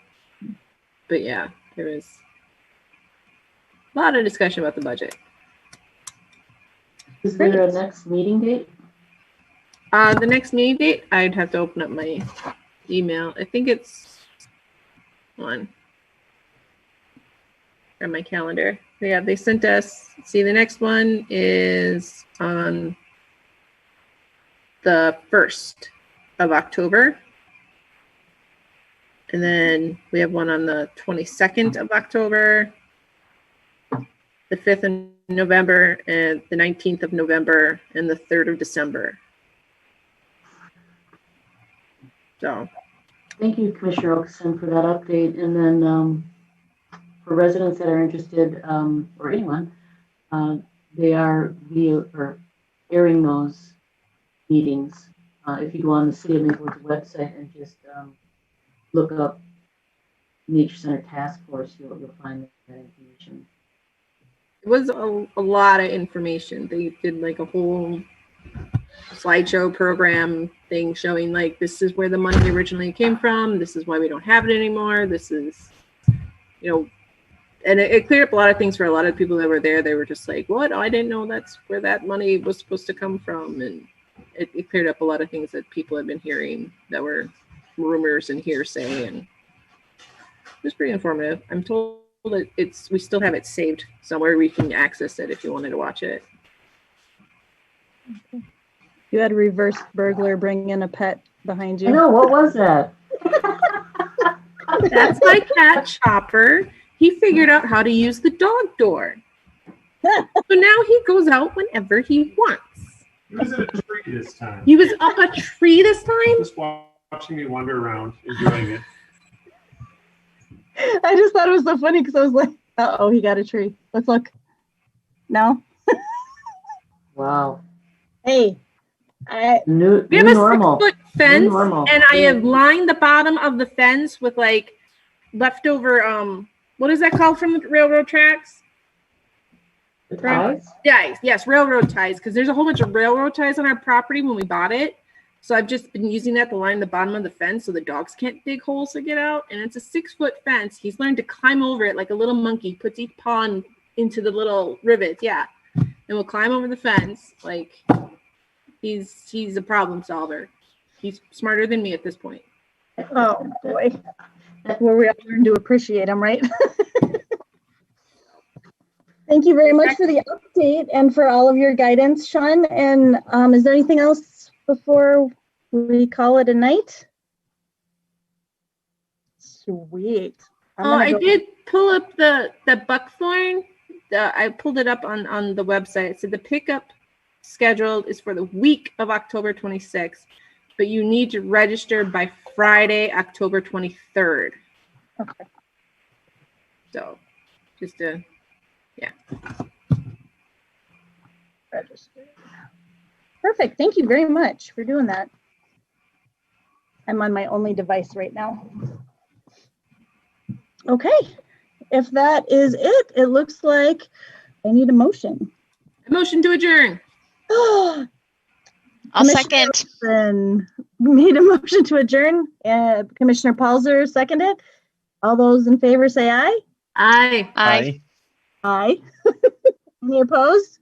but yeah, there was a lot of discussion about the budget. Is there a next meeting date? The next meeting date, I'd have to open up my email. I think it's on my calendar. Yeah, they sent us. See, the next one is on the 1st of October. And then we have one on the 22nd of October, the 5th of November, and the 19th of November, and the 3rd of December. So, thank you, Commissioner Okeson, for that update. And then for residents that are interested, or anyone, they are airing those meetings. If you go on the City of Maplewood's website and just look up Nature Center Task Force, you'll find that information. it was a lot of information. They did like a whole slideshow program thing showing like this is where the money originally came from, this is why we don't have it anymore, this is, and it cleared up a lot of things for a lot of people that were there. They were just like, what? I didn't know that's where that money was supposed to come from. And it cleared up a lot of things that people had been hearing that were rumors and hearsay, and it was pretty informative. I'm told that we still have it saved somewhere we can access it if you wanted to watch it. You had a reverse burglar bring in a pet behind you. I know, what was that? That's my cat Chopper. He figured out how to use the dog door. So now he goes out whenever he wants. He was in a tree this time. He was up a tree this time? Just watching me wander around, enjoying it. I just thought it was so funny because I was like, uh-oh, he got a tree. Let's look. No? Wow. Hey. We have a 6-foot fence, and I have lined the bottom of the fence with like leftover, what is that called from the railroad tracks? The ties? Yes, railroad ties, because there's a whole bunch of railroad ties on our property when we bought it. So I've just been using that to line the bottom of the fence so the dogs can't dig holes to get out. And it's a 6-foot fence. He's learned to climb over it like a little monkey, puts each paw into the little rivets, yeah. And we'll climb over the fence. Like, he's a problem solver. He's smarter than me at this point. Oh, boy. That's where we all learn to appreciate him, right? Thank you very much for the update and for all of your guidance, Sean. And is there anything else before we call it a night? Sweet. I did pull up the buckthorn. I pulled it up on the website. So the pickup scheduled is for the week of October 26th, but you need to register by Friday, October 23rd. Okay. So just to, yeah. Register. Perfect. Thank you very much for doing that. I'm on my only device right now. Okay. If that is it, it looks like I need a motion. A motion to adjourn. I'll second. Made a motion to adjourn. Commissioner Palzer seconded. All those in favor say aye. Aye. Aye. Aye. Any opposed?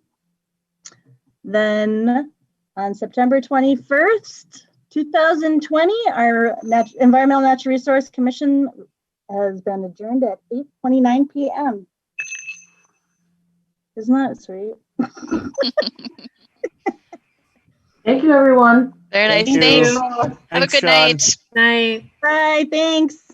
Then on September 21st, 2020, our Environmental Natural Resource Commission has been adjourned at 8:29 p.m. Isn't that sweet? Thank you, everyone. Very nice. Thank you. Thanks. Have a Thanks, good Sean. night. Night. Bye. Thanks.